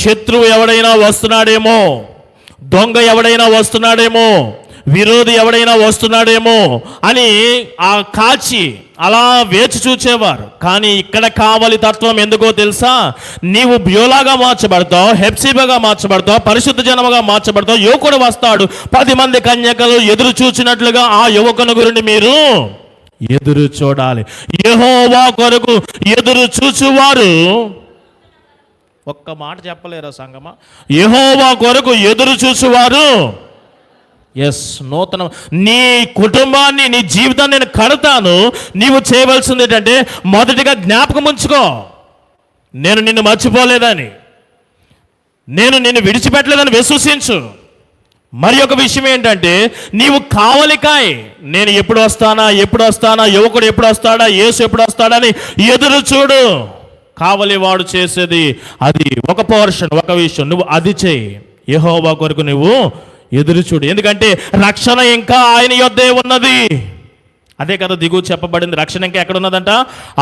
శత్రువు ఎవడైనా వస్తున్నాడేమో, దొంగ ఎవడైనా వస్తున్నాడేమో, విరోధి ఎవడైనా వస్తున్నాడేమో అని ఆ కాచి అలా వేచి చూచేవారు. కానీ ఇక్కడ కావలి తత్వం ఎందుకో తెలుసా? నీవు బ్యోలాగా మార్చబడతావు, హెప్సిబగా మార్చబడతావు, పరిశుద్ధ జనముగా మార్చబడతావు. యువకుడు వస్తాడు, 10 మంది కన్యకలు ఎదురు చూచినట్లుగా ఆ యువకుని గురించి మీరు ఎదురు చూడాలి. యెహోవా కొరకు ఎదురు చూచువారు, ఒక్క మాట చెప్పలేరా సంగమా? యెహోవా కొరకు ఎదురు చూచువారు, నూతన నీ కుటుంబాన్ని, నీ జీవితాన్ని నేను కడతాను. నీవు చేయవలసింది ఏంటంటే మొదటిగా జ్ఞాపకం ఉంచుకో, నేను నిన్ను మర్చిపోలేదని, నేను నిన్ను విడిచిపెట్టలేదని విశ్వసించు. మరి ఒక విషయం ఏంటంటే నీవు కావలికాయ్, నేను ఎప్పుడు వస్తానా, యువకుడు ఎప్పుడు వస్తాడా, యేసు ఎప్పుడు వస్తాడా అని ఎదురు చూడు. కావలి వాడు చేసేది అది ఒక పోర్షన్, ఒక విషయం. నువ్వు అది చేయి. యెహోవా కొరకు నువ్వు ఎదురు చూడు. ఎందుకంటే రక్షణ ఇంకా ఆయన యొద్దే ఉన్నది. అదే కదా దిగువ చెప్పబడింది. రక్షణ ఇంకా ఎక్కడ ఉన్నదంట?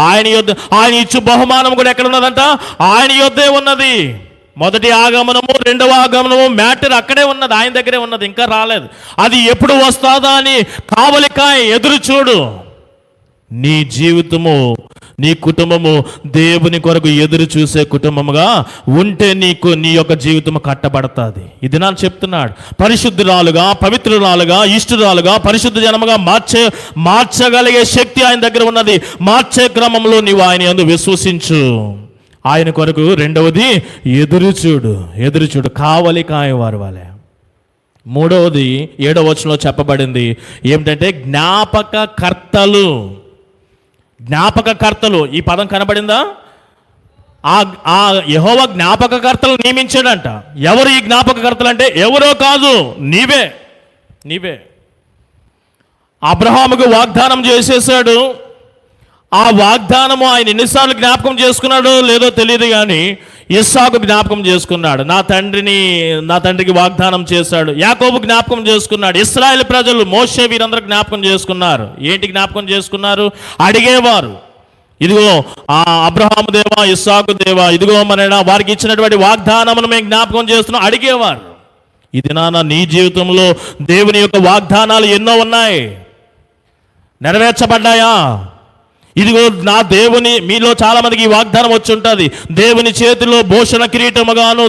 ఆయన యొద్ద. ఆయన ఇచ్చు బహుమానం కూడా ఎక్కడ ఉన్నదంట? ఆయన యొద్దే ఉన్నది. మొదటి ఆగమనము, రెండవ ఆగమనము, మ్యాటర్ అక్కడే ఉన్నది, ఆయన దగ్గరే ఉన్నది, ఇంకా రాలేదు. అది ఎప్పుడు వస్తుందా అని కావలికాయ ఎదురు చూడు. నీ జీవితము, నీ కుటుంబము దేవుని కొరకు ఎదురు చూసే కుటుంబముగా ఉంటే నీకు నీ యొక్క జీవితము కట్టబడుతుంది. ఇది నాకు చెప్తున్నాడు. పరిశుద్ధురాలుగా, పవిత్రురాలుగా, ఇష్టురాలుగా, పరిశుద్ధ జనముగా మార్చగలిగే శక్తి ఆయన దగ్గర ఉన్నది. మార్చే క్రమంలో నీవు ఆయన యందు విశ్వసించు. ఆయన కొరకు రెండవది ఎదురు చూడు. కావలి కాయవారు వాళ్ళే. మూడవది 7వ వచనంలో చెప్పబడింది ఏమిటంటే జ్ఞాపకకర్తలు. ఈ పదం కనబడిందా? ఆ యెహోవా జ్ఞాపకకర్తలు నియమించాడంట. ఎవరు ఈ జ్ఞాపకకర్తలు అంటే? ఎవరో కాదు, నీవే. అబ్రహాముకు వాగ్దానం చేసేసాడు. ఆ వాగ్దానము ఆయన ఎన్నిసార్లు జ్ఞాపకం చేసుకున్నాడో లేదో తెలియదు, కానీ ఇస్సాకు జ్ఞాపకం చేసుకున్నాడు. నా తండ్రికి వాగ్దానం చేశాడు. యాకోబు జ్ఞాపకం చేసుకున్నాడు. ఇశ్రాయేలు ప్రజలు, మోషే, వీరందరూ జ్ఞాపకం చేసుకున్నారు. ఏంటి జ్ఞాపకం చేసుకున్నారు? అడిగేవారు, ఇదిగో ఆ అబ్రహాము దేవా, ఇస్సాకు దేవా, ఇదిగో మన వారికి ఇచ్చినటువంటి వాగ్దానమును మేము జ్ఞాపకం చేస్తున్నాం అడిగేవారు. ఇది నీ జీవితంలో దేవుని యొక్క వాగ్దానాలు ఎన్నో ఉన్నాయి, నెరవేర్చబడ్డాయా? ఇదిగో నా దేవుని, మీలో చాలా మందికి ఈ వాగ్దానం వచ్చి ఉంటుంది. దేవుని చేతిలో భూషణ కిరీటముగాను,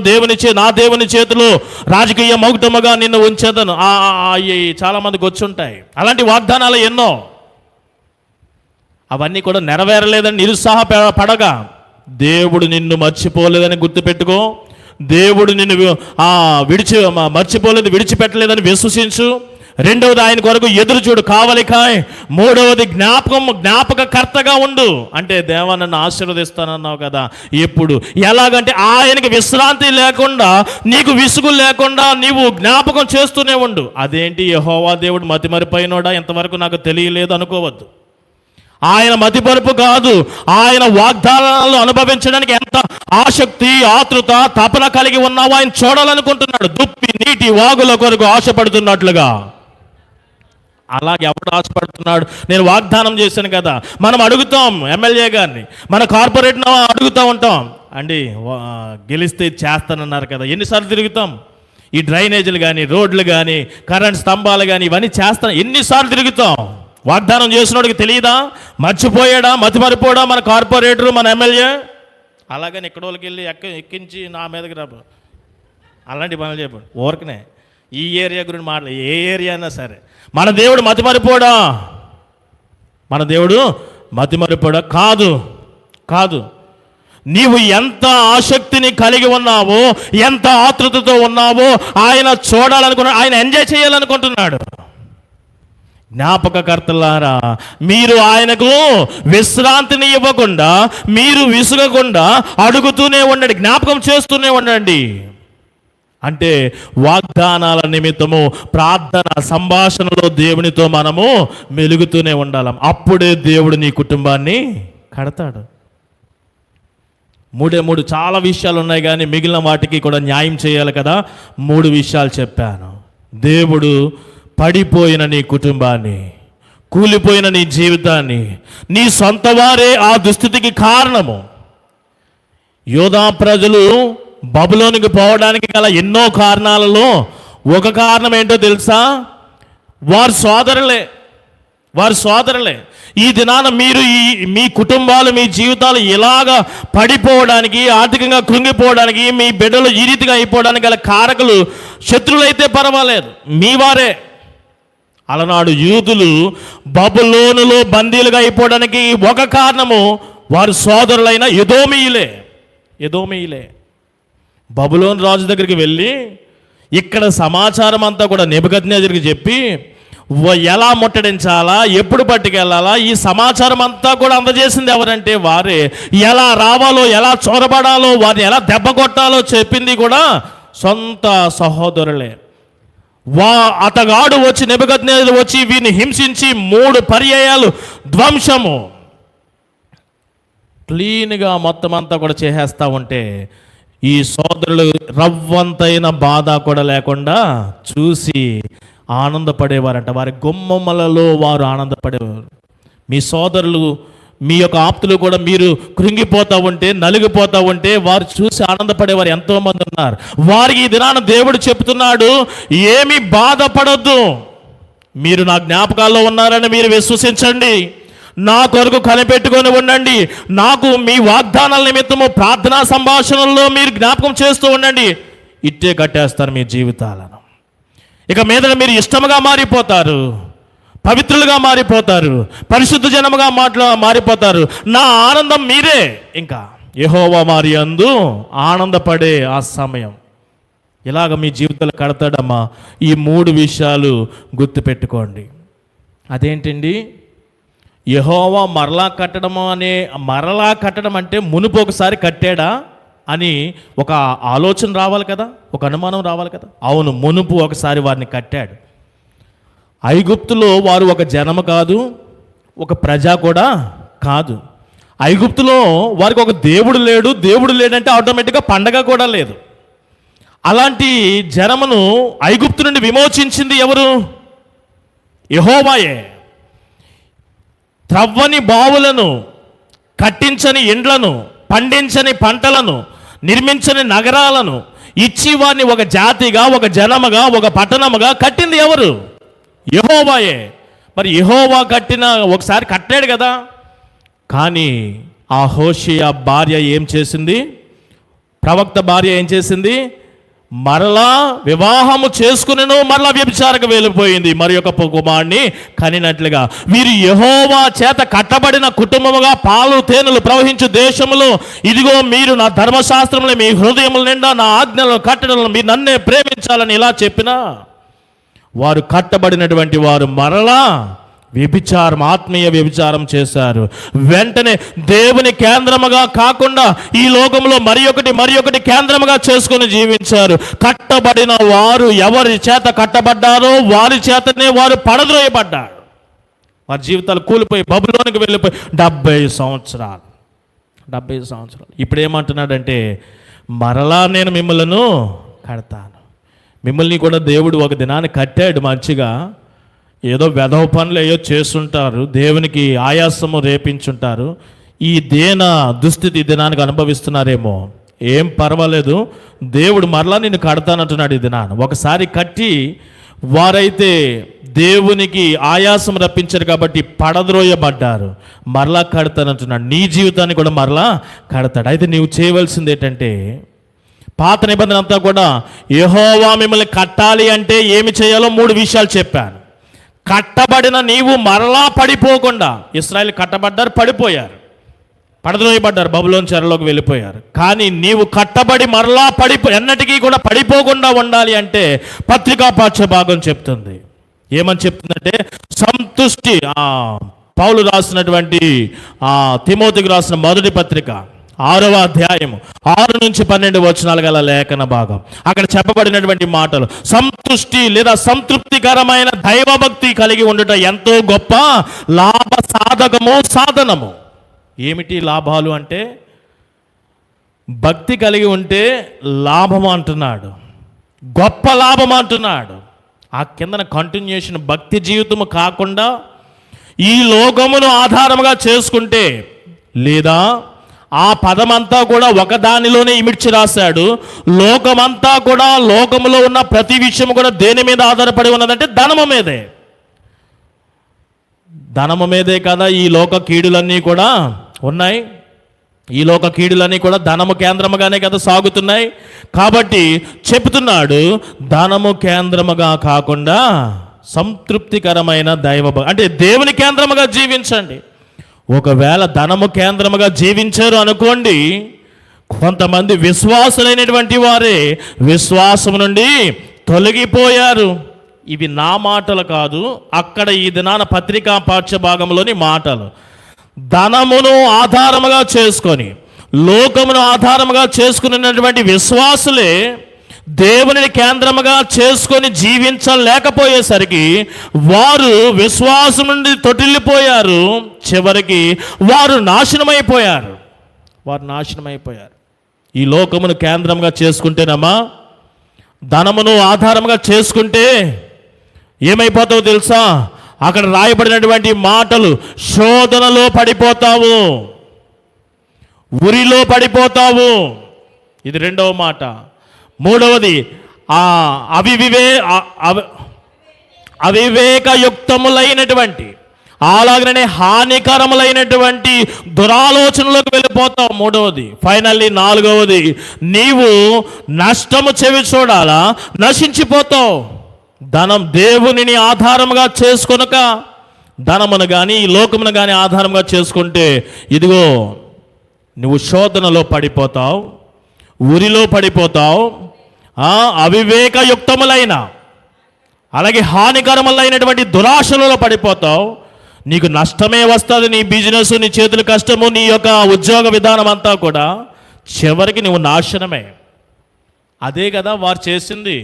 నా దేవుని చేతిలో రాజకీయ మౌటముగా నిన్ను ఉంచేదను. చాలా మందికి వచ్చి ఉంటాయి అలాంటి వాగ్దానాలు ఎన్నో. అవన్నీ కూడా నెరవేరలేదని నిరుత్సాహపడగా, దేవుడు నిన్ను మర్చిపోలేదని గుర్తుపెట్టుకో. దేవుడు నిన్ను మర్చిపోలేదు, విడిచిపెట్టలేదని విశ్వసించు. రెండవది ఆయన కొరకు ఎదురు చూడు, కావలికాయ్. మూడవది జ్ఞాపకకర్తగా ఉండు. అంటే దేవా నన్ను ఆశీర్వదిస్తానన్నావు కదా, ఎప్పుడు, ఎలాగంటే ఆయనకి విశ్రాంతి లేకుండా, నీకు విసుగు లేకుండా నీవు జ్ఞాపకం చేస్తూనే ఉండు. అదేంటి యెహోవా దేవుడు మతిమరిపోయినోడా, ఇంతవరకు నాకు తెలియలేదు అనుకోవద్దు. ఆయన మతిపరుపు కాదు, ఆయన వాగ్దానాలను అనుభవించడానికి ఎంత ఆసక్తి, ఆతృత, తపన కలిగి ఉన్నావో ఆయన చూడాలనుకుంటున్నాడు. దుప్పి నీటి వాగుల కొరకు ఆశపడుతున్నట్లుగా. అలాగే ఎవడు ఆశపడుతున్నాడు? నేను వాగ్దానం చేశాను కదా. మనం అడుగుతాం ఎమ్మెల్యే గారిని, మన కార్పొరేట్ను అడుగుతూ ఉంటాం, అండి గెలిస్తే చేస్తానన్నారు కదా. ఎన్నిసార్లు తిరుగుతాం? ఈ డ్రైనేజీలు కానీ, రోడ్లు కానీ, కరెంట్ స్తంభాలు కానీ, ఇవన్నీ చేస్తాం. ఎన్నిసార్లు తిరుగుతాం? వాగ్దానం చేసినోడికి తెలియదా? మర్చిపోయాడా, మతిమరిపోడా మన కార్పొరేటరు, మన ఎమ్మెల్యే? అలాగని ఇక్కడ వాళ్ళకి వెళ్ళి ఎక్కించి నా మీదకి రాబో, అలాంటి పనులు చెప్పండి ఊరకనే. ఈ ఏరియా గురించి మాట్లాడు, ఏ ఏరియా అయినా సరే. మన దేవుడు మతిమరిపోడా? మన దేవుడు మతిమరిపోడా? కాదు. నీవు ఎంత ఆసక్తిని కలిగి ఉన్నావో, ఎంత ఆతృతతో ఉన్నావో ఆయన చూడాలనుకున్నాడు, ఆయన ఎంజాయ్ చేయాలనుకుంటున్నాడు. జ్ఞాపకకర్తలారా, మీరు ఆయనకు విశ్రాంతిని ఇవ్వకుండా, మీరు విసుగకుండా అడుగుతూనే ఉండండి, జ్ఞాపకం చేస్తూనే ఉండండి. అంటే వాగ్దానాల నిమిత్తము ప్రార్థన సంభాషణలో దేవునితో మనము మెలుగుతూనే ఉండాలి. అప్పుడే దేవుడు నీ కుటుంబాన్ని కడతాడు. మూడు చాలా విషయాలు ఉన్నాయి, కానీ మిగిలిన వాటికి కూడా న్యాయం చేయాలి కదా. 3 విషయాలు చెప్పాను. దేవుడు పడిపోయిన నీ కుటుంబాన్ని, కూలిపోయిన నీ జీవితాన్ని, నీ సొంత వారే ఆ దుస్థితికి కారణము. యోధా ప్రజలు బబులోనికి పోవడానికి గల ఎన్నో కారణాలలో ఒక కారణం ఏంటో తెలుసా? వారి సోదరులే. ఈ దినాన మీరు మీ కుటుంబాలు, మీ జీవితాలు ఇలాగ పడిపోవడానికి, ఆర్థికంగా కృంగిపోవడానికి, మీ బిడ్డలు ఈ రీతిగా అయిపోవడానికి గల కారకులు శత్రులైతే పర్వాలేదు, మీ వారే. అలనాడు యూదులు బబులోనులో బందీలుగా అయిపోవడానికి ఒక కారణము వారి సోదరులైన ఎదోమీయులే. బబులోను రాజు దగ్గరికి వెళ్ళి ఇక్కడ సమాచారం అంతా కూడా నెబుకద్నెజరుకి చెప్పి ఎలా ముట్టడించాలా, ఎప్పుడు పట్టుకెళ్ళాలా, ఈ సమాచారం అంతా కూడా అందజేసింది ఎవరంటే వారే. ఎలా రావాలో, ఎలా చొరబడాలో, వారిని ఎలా దెబ్బ కొట్టాలో చెప్పింది కూడా సొంత సహోదరులే. అతగాడు వచ్చి, నెబుకద్నెజరు వచ్చి వీరిని హింసించి 3 పర్యాయాలు ధ్వంసము క్లీన్గా మొత్తం అంతా కూడా చేసేస్తా ఉంటే ఈ సోదరులు రవ్వంతైన బాధ కూడా లేకుండా చూసి ఆనందపడేవారంట. వారి గుమ్మమ్మలలో వారు ఆనందపడేవారు. మీ సోదరులు, మీ యొక్క ఆప్తులు కూడా మీరు కృంగిపోతూ ఉంటే, నలిగిపోతూ ఉంటే వారు చూసి ఆనందపడేవారు ఎంతోమంది ఉన్నారు. వారికి ఈ దినాన దేవుడు చెప్తున్నాడు, ఏమీ బాధపడొద్దు, మీరు నా జ్ఞాపకాల్లో ఉన్నారని మీరు విశ్వసించండి, నా కొరకు కనిపెట్టుకొని ఉండండి, నాకు మీ వాగ్దానాల నిమిత్తము ప్రార్థనా సంభాషణల్లో మీరు జ్ఞాపకం చేస్తూ ఉండండి. ఇట్టే కట్టేస్తారు మీ జీవితాలను. ఇక మీద మీరు ఇష్టముగా మారిపోతారు, పవిత్రులుగా మారిపోతారు, పరిశుద్ధ జనముగా మారిపోతారు. నా ఆనందం మీరే. ఇంకా యెహోవా వారి యందు ఆనందపడే ఆ సమయం. ఇలాగ మీ జీవితాలు కడతాడమ్మా. ఈ 3 విషయాలు గుర్తుపెట్టుకోండి. అదేంటండి? యెహోవా మరలా కట్టడం అంటే మునుపు ఒకసారి కట్టాడా అని ఒక ఆలోచన రావాలి కదా, ఒక అనుమానం రావాలి కదా. అవును, మునుపు ఒకసారి వారిని కట్టాడు. ఐగుప్తులో వారు ఒక జనము కాదు, ఒక ప్రజ కూడా కాదు. ఐగుప్తులో వారికి ఒక దేవుడు లేడంటే ఆటోమేటిక్గా పండగ కూడా లేదు. అలాంటి జనమును ఐగుప్తు నుండి విమోచించింది ఎవరు? యెహోవాయే. త్రవ్వని బావులను, కట్టించని ఇండ్లను, పండించని పంటలను, నిర్మించని నగరాలను ఇచ్చి వారిని ఒక జాతిగా, ఒక జనముగా, ఒక పట్టణముగా కట్టింది ఎవరు? యెహోవాయే. మరి యెహోవా ఒకసారి కట్టాడు కదా. కానీ ఆ హోషేయ భార్య ఏం చేసింది? ప్రవక్త భార్య ఏం చేసింది? మరలా వివాహము చేసుకునేను, మరలా వ్యభిచారకు వెళ్ళిపోయింది, మరి ఒక కుమారుని కనినట్లుగా. వీరు యెహోవా చేత కట్టబడిన కుటుంబముగా పాలు తేనెలు ప్రవహించు దేశములో, ఇదిగో మీరు నా ధర్మశాస్త్రములు మీ హృదయముల నిండా నా ఆజ్ఞలను కట్టడలను మీరు నన్నే ప్రేమించాలని ఇలా చెప్పినా వారు కట్టబడినటువంటి వారు మరలా వ్యభిచారం, ఆత్మీయ వ్యభిచారం చేశారు. వెంటనే దేవుని కేంద్రముగా కాకుండా ఈ లోకంలో మరి ఒకటి కేంద్రముగా చేసుకుని జీవించారు. కట్టబడిన వారు ఎవరి చేత కట్టబడ్డారో వారి చేతనే వారు పడద్రోయబడ్డారు. వారి జీవితాలు కూలిపోయి బబులోనికి వెళ్ళిపోయి 70 సంవత్సరాలు. ఇప్పుడు ఏమంటున్నాడంటే, మరలా నేను మిమ్మల్ని కడతాను. మిమ్మల్ని కూడా దేవుడు ఒక దినాన్ని కట్టాడు మంచిగా. ఏదో వెధవ పనులు ఏదో చేస్తుంటారు, దేవునికి ఆయాసము రేపించుంటారు. ఈ దుస్థితి దినానికి అనుభవిస్తున్నారేమో, ఏం పర్వాలేదు, దేవుడు మరలా నిన్ను కడతానంటున్నాడు ఈ దినాన్ని. ఒకసారి కట్టి వారైతే దేవునికి ఆయాసం రప్పించారు కాబట్టి పడద్రోయబడ్డారు, మరలా కడతానంటున్నాడు. నీ జీవితాన్ని కూడా మరలా కడతాడు. అయితే నీవు చేయవలసింది ఏంటంటే, పాత నిబంధన అంతా కూడా యెహోవా మిమ్మల్ని కట్టాలి అంటే ఏమి చేయాలో 3 విషయాలు చెప్పాను. కట్టబడిన నీవు మరలా పడిపోకుండా, ఇశ్రాయేలు కట్టబడ్డారు, పడిపోయారు. పడద్రోయబడ్డారు, బబులోను చెరలోకి వెళ్ళిపోయారు. కానీ నీవు కట్టబడి మరలా ఎన్నటికీ కూడా పడిపోకుండా ఉండాలి అంటే పత్రికా పాఠ్య భాగం చెప్తుంది. ఏమని చెప్తుందంటే సంతుష్టి. పౌలు రాసినటువంటి తిమోతికి రాసిన మొదటి పత్రిక 6వ అధ్యాయము 6 నుంచి 12 వచనాలు గల లేఖన భాగం. అక్కడ చెప్పబడినటువంటి మాటలు, సంతుష్టి లేదా సంతృప్తికరమైన దైవభక్తి కలిగి ఉండుట ఎంతో గొప్ప లాభ సాధనము. ఏమిటి లాభాలు అంటే? భక్తి కలిగి ఉంటే లాభం అంటున్నాడు, గొప్ప లాభం అంటున్నాడు. ఆ కిందన కంటిన్యూషన్, భక్తి జీవితము కాకుండా ఈ లోకమును ఆధారముగా చేసుకుంటే, లేదా ఆ పదమంతా కూడా ఒకదానిలోనే ఇమిడ్చి రాశాడు, లోకమంతా కూడా, లోకములో ఉన్న ప్రతి విషయం కూడా దేని మీద ఆధారపడి ఉన్నదంటే ధనము మీదే. ధనము మీదే కదా ఈ లోక కీడులన్నీ కూడా ఉన్నాయి. ఈ లోక కీడులన్నీ కూడా ధనము కేంద్రముగానే కదా సాగుతున్నాయి. కాబట్టి చెప్తున్నాడు, ధనము కేంద్రముగా కాకుండా సంతృప్తికరమైన అంటే దేవుని కేంద్రముగా జీవించండి. ఒకవేళ ధనము కేంద్రముగా జీవించారు అనుకోండి, కొంతమంది విశ్వాసులైనటువంటి వారే విశ్వాసం నుండి తొలగిపోయారు. ఇవి నా మాటలు కాదు, అక్కడ ఈ దినాన పత్రికా పాఠ్య భాగంలోని మాటలు. ధనమును ఆధారముగా చేసుకొని, లోకమును ఆధారముగా చేసుకున్నటువంటి విశ్వాసులే దేవుని కేంద్రముగా చేసుకొని జీవించలేకపోయేసరికి వారు విశ్వాసం నుండి తొట్టిల్లిపోయారు. చివరికి వారు నాశనమైపోయారు. ఈ లోకమును కేంద్రంగా చేసుకుంటేనమ్మా, ధనమును ఆధారంగా చేసుకుంటే ఏమైపోతావో తెలుసా? అక్కడ రాయబడినటువంటి మాటలు, శోధనలో పడిపోతావు, ఉరిలో పడిపోతావు. ఇది రెండవ మాట. మూడవది, అవివేకయుక్తములైనటువంటి, అలాగనే హానికరములైనటువంటి దురాలోచనలోకి వెళ్ళిపోతావు. మూడవది. ఫైనల్లీ నాలుగవది, నీవు నష్టము చెవి చూడాలా, నశించిపోతావు. దేవునిని ఆధారముగా చేసుకొనక ధనమును కానీ ఈ లోకమును కానీ ఆధారంగా చేసుకుంటే, ఇదిగో నువ్వు శోధనలో పడిపోతావు, ఉరిలో పడిపోతావు, అవివేకయుక్తములైన అలాగే హానికరములైనటువంటి దురాశలలో పడిపోతావు. నీకు నష్టమే వస్తుంది. నీ బిజినెస్, నీ చేతుల కష్టము, నీ యొక్క ఉద్యోగ విధానం అంతా కూడా చివరికి నువ్వు నాశనమే. అదే కదా వారు చేసింది.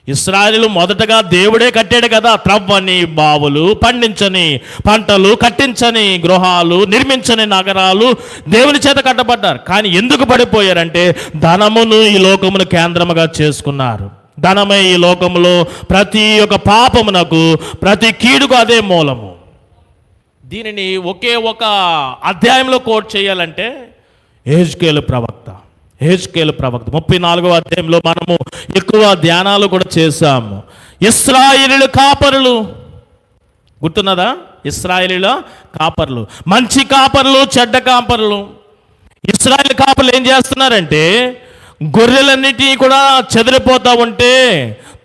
ఇశ్రాయేలు మొదటగా దేవుడే కట్టాడు కదా, త్రవ్వని బావులు, పండించని పంటలు, కట్టించని గృహాలు, నిర్మించని నగరాలు దేవుని చేత కట్టబడ్డారు. కానీ ఎందుకు పడిపోయారంటే ధనమును ఈ లోకమును కేంద్రముగా చేసుకున్నారు. ధనమే ఈ లోకములో ప్రతి ఒక్క పాపమునకు, ప్రతి కీడుకు అదే మూలము. దీనిని ఒకే ఒక అధ్యాయంలో కోట్ చేయాలంటే యెహెజ్కేలు ప్రవక్త 34వ అధ్యాయంలో మనము ఎక్కువ ధ్యానాలు కూడా చేశాము. ఇశ్రాయేలీయుల కాపరులు గుర్తున్నదా? ఇశ్రాయేలీయుల కాపరులు, మంచి కాపరులు, చెడ్డ కాపరులు. ఇశ్రాయేలు కాపరులు ఏం చేస్తున్నారంటే, గొర్రెలన్నిటినీ కూడా చెదిరిపోతూ ఉంటే,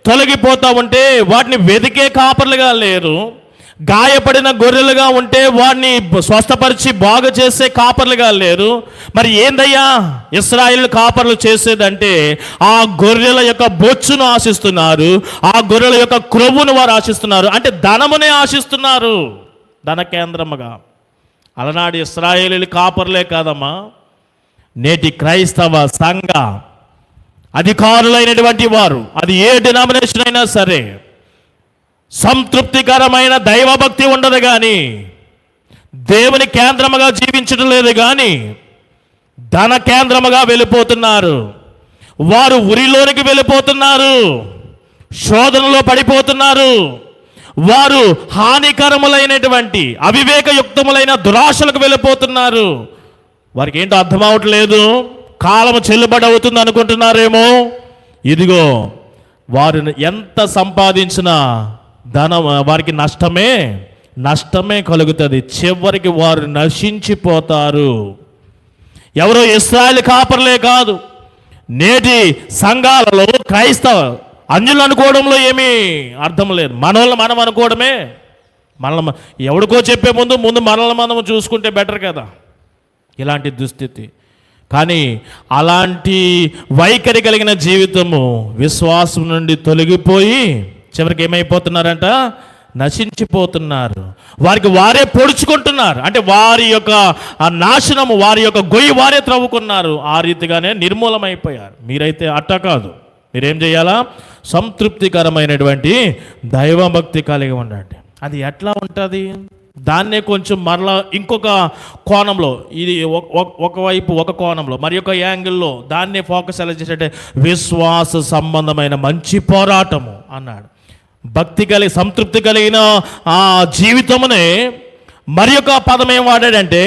తొలగిపోతూ ఉంటే వాటిని వెతికే కాపరులుగా లేరు. గాయపడిన గొర్రెలుగా ఉంటే వాడిని స్వస్థపరిచి బాగు చేసే కాపర్లుగా లేరు. మరి ఏందయ్యా ఇశ్రాయేలు కాపర్లు చేసేదంటే, ఆ గొర్రెల యొక్క బొచ్చును ఆశిస్తున్నారు, ఆ గొర్రెల యొక్క క్రొవ్వును వారు ఆశిస్తున్నారు. అంటే ధనమునే ఆశిస్తున్నారు, ధన కేంద్రముగా. అలనాడు ఇశ్రాయేలు కాపర్లే కాదమ్మా, నేటి క్రైస్తవ సంఘ అధికారులైనటువంటి వారు, అది ఏ డినామినేషన్ అయినా సరే, సంతృప్తికరమైన దైవభక్తి ఉండదు కానీ, దేవుని కేంద్రముగా జీవించడం లేదు కానీ ధన కేంద్రముగా వెళ్ళిపోతున్నారు. వారు ఉరిలోనికి వెళ్ళిపోతున్నారు, శోధనలో పడిపోతున్నారు. వారు హానికరములైనటువంటి అవివేకయుక్తములైన దురాశలకు వెళ్ళిపోతున్నారు. వారికి ఏంటో అర్థం అవట్లేదు. కాలము చెల్లుబడి అవుతుంది అనుకుంటున్నారేమో. ఇదిగో వారు ఎంత సంపాదించినా ధనం వారికి నష్టమే కలుగుతుంది. చివరికి వారు నశించిపోతారు. ఎవరో ఇశ్రాయేలు కాపర్లే కాదు, నేటి సంఘాలలో క్రైస్తవ అన్యులు అనుకోవడంలో ఏమీ అర్థం లేదు. మనల్ని మనం అనుకోవడమే. మనల్ని ఎవరికో చెప్పే ముందు మనల్ని మనం చూసుకుంటే బెటర్ కదా. ఇలాంటి దుస్థితి. కానీ అలాంటి వైఖరి కలిగిన జీవితము విశ్వాసం నుండి తొలగిపోయి చివరికి ఏమైపోతున్నారంట? నశించిపోతున్నారు. వారికి వారే పొడుచుకుంటున్నారు. అంటే వారి యొక్క ఆ నాశనము, వారి యొక్క గొయ్యి వారే త్రవ్వుకున్నారు. ఆ రీతిగానే నిర్మూలమైపోయారు. మీరైతే అట్ట కాదు. మీరేం చేయాలా? సంతృప్తికరమైనటువంటి దైవభక్తి కలిగి ఉండండి. అది ఎట్లా ఉంటుంది? దాన్నే కొంచెం మరలా ఇంకొక కోణంలో, ఇది ఒకవైపు ఒక కోణంలో మరి ఒక యాంగిల్లో దాన్నే ఫోకస్ ఎలా చేసేటే విశ్వాస సంబంధమైన మంచి పోరాటము అన్నాడు. భక్తి కలిగి సంతృప్తి కలిగిన ఆ జీవితమునే మరి ఒక పదం ఏం వాడాడంటే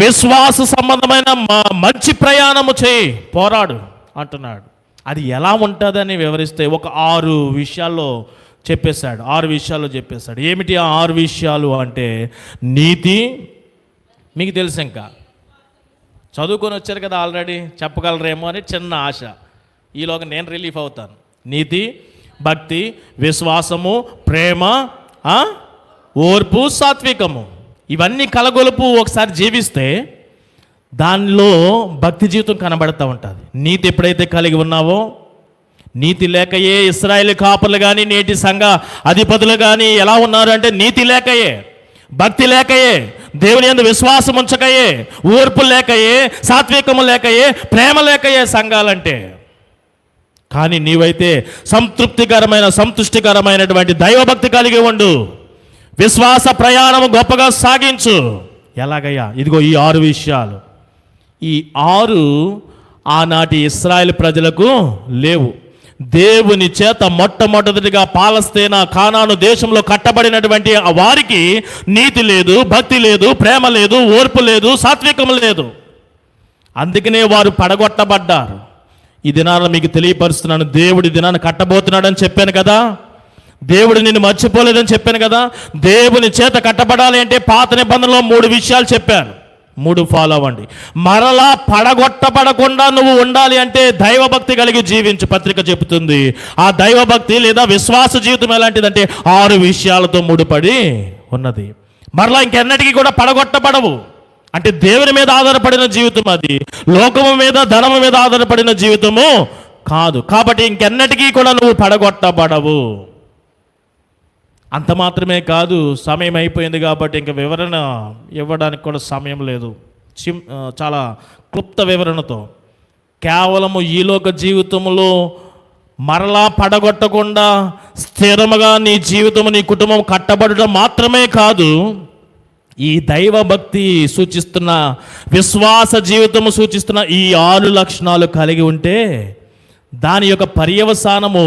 విశ్వాస సంబంధమైన మంచి ప్రయాణము చేయి, పోరాడు అంటున్నాడు. అది ఎలా ఉంటుందని వివరిస్తే ఒక 6 విషయాల్లో చెప్పేశాడు. 6 విషయాల్లో చెప్పేశాడు. ఏమిటి ఆ 6 విషయాలు అంటే? నీతి, మీకు తెలుసు, ఇంకా చదువుకొని వచ్చారు కదా ఆల్రెడీ, చెప్పగలరేమో అని చిన్న ఆశ. ఈలోగా నేను రిలీఫ్ అవుతాను. నీతి, భక్తి, విశ్వాసము, ప్రేమ, ఓర్పు, సాత్వికము. ఇవన్నీ కలగొలుపు ఒకసారి జీవిస్తే దానిలో భక్తి జీవితం కనబడుతూ ఉంటుంది. నీతి ఎప్పుడైతే కలిగి ఉన్నావో, నీతి లేకయే ఇశ్రాయేలు కాపులు కానీ నేటి సంఘ అధిపతులు కానీ ఎలా ఉన్నారు అంటే నీతి లేకయే, భక్తి లేకయే, దేవుని యందు విశ్వాసం ఉంచకయే, ఓర్పు లేకయే, సాత్వికము లేకయే, ప్రేమ లేకయే సంఘాలంటే. కానీ నీవైతే సంతుష్టికరమైనటువంటి దైవభక్తి కలిగి ఉండు, విశ్వాస ప్రయాణము గొప్పగా సాగించు. ఎలాగయ్యా? ఇదిగో ఈ 6 విషయాలు. ఈ 6 ఆనాటి ఇశ్రాయేలు ప్రజలకు లేవు. దేవుని చేత మొట్టమొదటిగా పాలస్తీనా కానాను దేశంలో కట్టబడినటువంటి వారికి నీతి లేదు, భక్తి లేదు, ప్రేమ లేదు, ఓర్పు లేదు, సాత్వికం లేదు. అందుకనే వారు పడగొట్టబడ్డారు. ఈ దినాన్ని మీకు తెలియపరుస్తున్నాను. దేవుడి దినాన్ని కట్టబోతున్నాడని చెప్పాను కదా. దేవుడు నిన్ను మర్చిపోలేదని చెప్పాను కదా. దేవుని చేత కట్టబడాలి అంటే పాత నిబంధనలో 3 విషయాలు చెప్పాను. 3 ఫాలో అవ్వండి. మరలా పడగొట్టబడకుండా నువ్వు ఉండాలి అంటే దైవభక్తి కలిగి జీవించు పత్రిక చెబుతుంది. ఆ దైవభక్తి లేదా విశ్వాస జీవితం ఎలాంటిదంటే 6 విషయాలతో ముడిపడి ఉన్నది. మరలా ఇంకెన్నటికీ కూడా పడగొట్టబడవు. అంటే దేవుని మీద ఆధారపడిన జీవితం అది, లోకము మీద, ధనము మీద ఆధారపడిన జీవితము కాదు. కాబట్టి ఇంకెన్నటికీ కూడా నువ్వు పడగొట్టబడవు. అంత మాత్రమే కాదు, సమయం అయిపోయింది కాబట్టి ఇంక వివరణ ఇవ్వడానికి కూడా సమయం లేదు. చాలా క్లుప్త వివరణతో కేవలము ఈలోక జీవితంలో మరలా పడగొట్టకుండా స్థిరముగా నీ జీవితము, నీ కుటుంబం కట్టబడటం మాత్రమే కాదు, ఈ దైవభక్తి సూచిస్తున్న, విశ్వాస జీవితము సూచిస్తున్న ఈ 6 లక్షణాలు కలిగి ఉంటే దాని యొక్క పర్యవసానము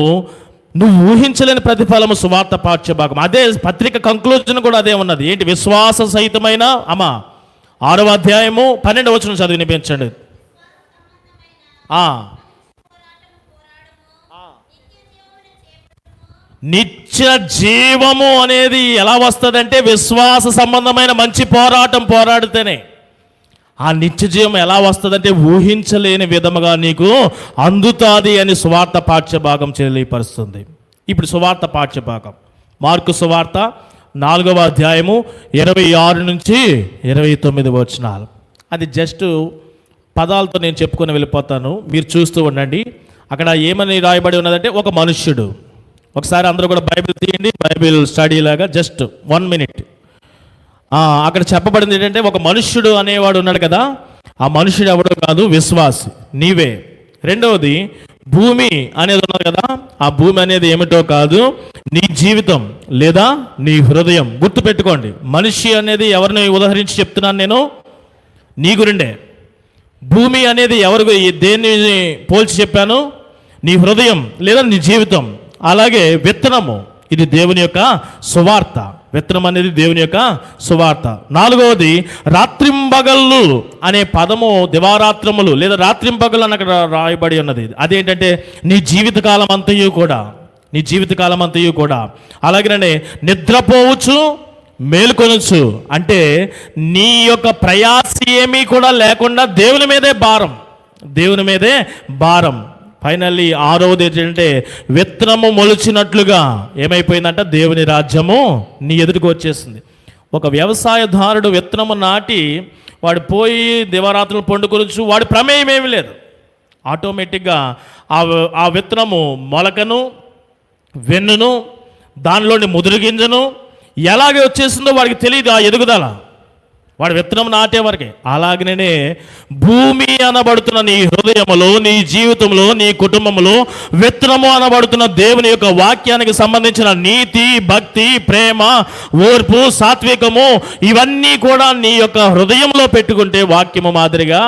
నువ్వు ఊహించలేని ప్రతిఫలము సువార్త పాఠ్యభాగం. అదే పత్రిక కంక్లూజన్ కూడా అదే ఉన్నది. ఏంటి? విశ్వాస సహితమైన 6వ అధ్యాయము 12వ వచనం చదివి వినిపించండి. నిత్య జీవము అనేది ఎలా వస్తుందంటే విశ్వాస సంబంధమైన మంచి పోరాటం పోరాడితేనే. ఆ నిత్య జీవం ఎలా వస్తుందంటే ఊహించలేని విధముగా నీకు అందుతాది అని సువార్త పాఠ్యభాగం తెలియపరుస్తుంది. ఇప్పుడు సువార్త పాఠ్యభాగం మార్కు సువార్త 4వ అధ్యాయము 26 నుంచి 29 వచనాలు. అది జస్ట్ పదాలతో నేను చెప్పుకొని వెళ్ళిపోతాను, మీరు చూస్తూ ఉండండి. అక్కడ ఏమని రాయబడి ఉన్నదంటే ఒక మనుష్యుడు. ఒకసారి అందరూ కూడా బైబిల్ తీయండి, బైబిల్ స్టడీ లాగా జస్ట్ 1 మినిట్. అక్కడ చెప్పబడింది ఏంటంటే ఒక మనుష్యుడు అనేవాడు ఉన్నాడు కదా. ఆ మనుష్యుడు ఎవడో కాదు, విశ్వాసి, నీవే. రెండవది భూమి అనేది ఉన్నది కదా. ఆ భూమి అనేది ఏమిటో కాదు, నీ జీవితం లేదా నీ హృదయం. గుర్తుపెట్టుకోండి, మనిషి అనేది ఎవరిని ఉదాహరించి చెప్తున్నాను నేను? నీ గురిండే. భూమి అనేది ఎవరు, దేన్ని పోల్చి చెప్పాను? నీ హృదయం లేదా నీ జీవితం. అలాగే విత్తనము, ఇది దేవుని యొక్క సువార్త. విత్తనం అనేది దేవుని యొక్క సువార్త. 4వది రాత్రింబగళ్ళు అనే పదము, దివారాత్రములు లేదా రాత్రింబగళ్ళు అని అక్కడ రాయబడి ఉన్నది. అదేంటంటే నీ జీవితకాలం అంతయు కూడా, నీ జీవితకాలం అంతయు కూడా. అలాగనే నిద్రపోవచ్చు, మేలుకొనొచ్చు. అంటే నీ యొక్క ప్రయాస ఏమీ కూడా లేకుండా దేవుని మీదే భారం, దేవుని మీదే భారం. ఫైనల్లీ 6వది ఏంటంటే విత్తనము మొలిచినట్లుగా ఏమైపోయిందంట, దేవుని రాజ్యము నీ ఎదుటికి వచ్చేసింది. ఒక వ్యవసాయదారుడు విత్తనము నాటి వాడు పోయి దివారాత్రులు పండుకొనొచ్చు, వాడి ప్రమేయం ఏమీ లేదు. ఆటోమేటిక్గా ఆ విత్తనము మొలకను, వెన్నును, దానిలోని ముదురు గింజను ఎలాగే వచ్చేసిందో వాడికి తెలియదు. ఆ ఎదుగుదల వాడు విత్తనం నాటే వరకే. అలాగనే భూమి అనబడుతున్న నీ హృదయములో, నీ జీవితంలో, నీ కుటుంబంలో విత్తనము అనబడుతున్న దేవుని యొక్క వాక్యానికి సంబంధించిన నీతి, భక్తి, ప్రేమ, ఓర్పు, సాత్వికము ఇవన్నీ కూడా నీ యొక్క హృదయంలో పెట్టుకుంటే వాక్యము మాదిరిగా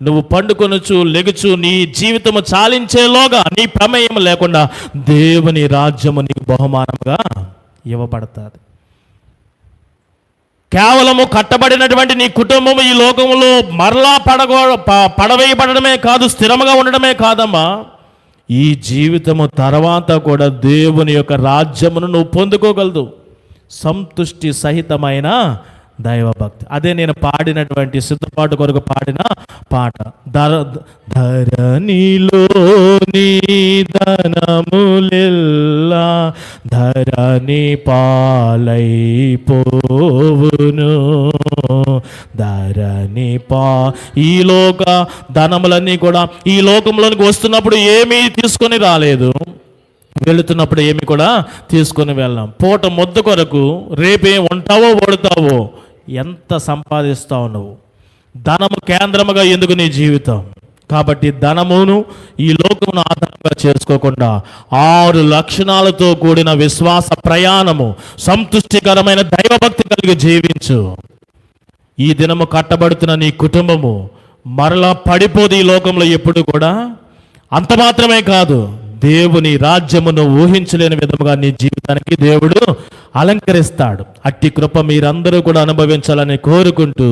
నువ్వు పండుకొనొచ్చు, లెగుచు, నీ జీవితము చాలించేలోగా నీ ప్రమేయం లేకుండా దేవుని రాజ్యము నీకు బహుమానంగా ఇవ్వబడుతుంది. కేవలము కట్టబడినటువంటి నీ కుటుంబము ఈ లోకములో మరలా పడవేయబడమే కాదు, స్థిరముగా ఉండడమే కాదమ్మా, ఈ జీవితము తర్వాత కూడా దేవుని యొక్క రాజ్యమును నువ్వు పొందుకోగలదు. సంతుష్టి సహితమైన దైవభక్తి. అదే నేను పాడినటువంటి సిద్ధపాటు కొరకు పాడిన పాట. ధరణిలో నీ ధనములెల్లా ధరణి పాలైపోవును, ధరణి ఈ లోక ధనములన్నీ కూడా ఈ లోకంలోనికి వస్తున్నప్పుడు ఏమీ తీసుకొని రాలేదు, వెళుతున్నప్పుడు ఏమి కూడా తీసుకొని వెళ్ళాం. పూట ముద్ద కొరకు రేపే ఉంటావో ఓడుతావో, ఎంత సంపాదిస్తావు నువ్వు? ధనము కేంద్రముగా ఎందుకు నీ జీవితం? కాబట్టి ధనమును ఈ లోకమును ఆధారంగా చేసుకోకుండా 6 లక్షణాలతో కూడిన విశ్వాస ప్రయాణము, సంతృష్టికరమైన దైవభక్తి కలిగి జీవించు. ఈ దినము కట్టబడుతున్న నీ కుటుంబము మరలా పడిపోదు ఈ లోకంలో ఎప్పుడు కూడా. అంత మాత్రమే కాదు, దేవుని రాజ్యమును ఊహించలేని విధముగా నీ జీవితానికి దేవుడు అలంకరిస్తాడు. అట్టి కృప మీరందరూ కూడా అనుభవించాలని కోరుకుంటూ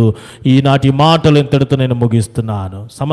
ఈనాటి మాటలు ఇంతటితో నేను ముగిస్తున్నాను.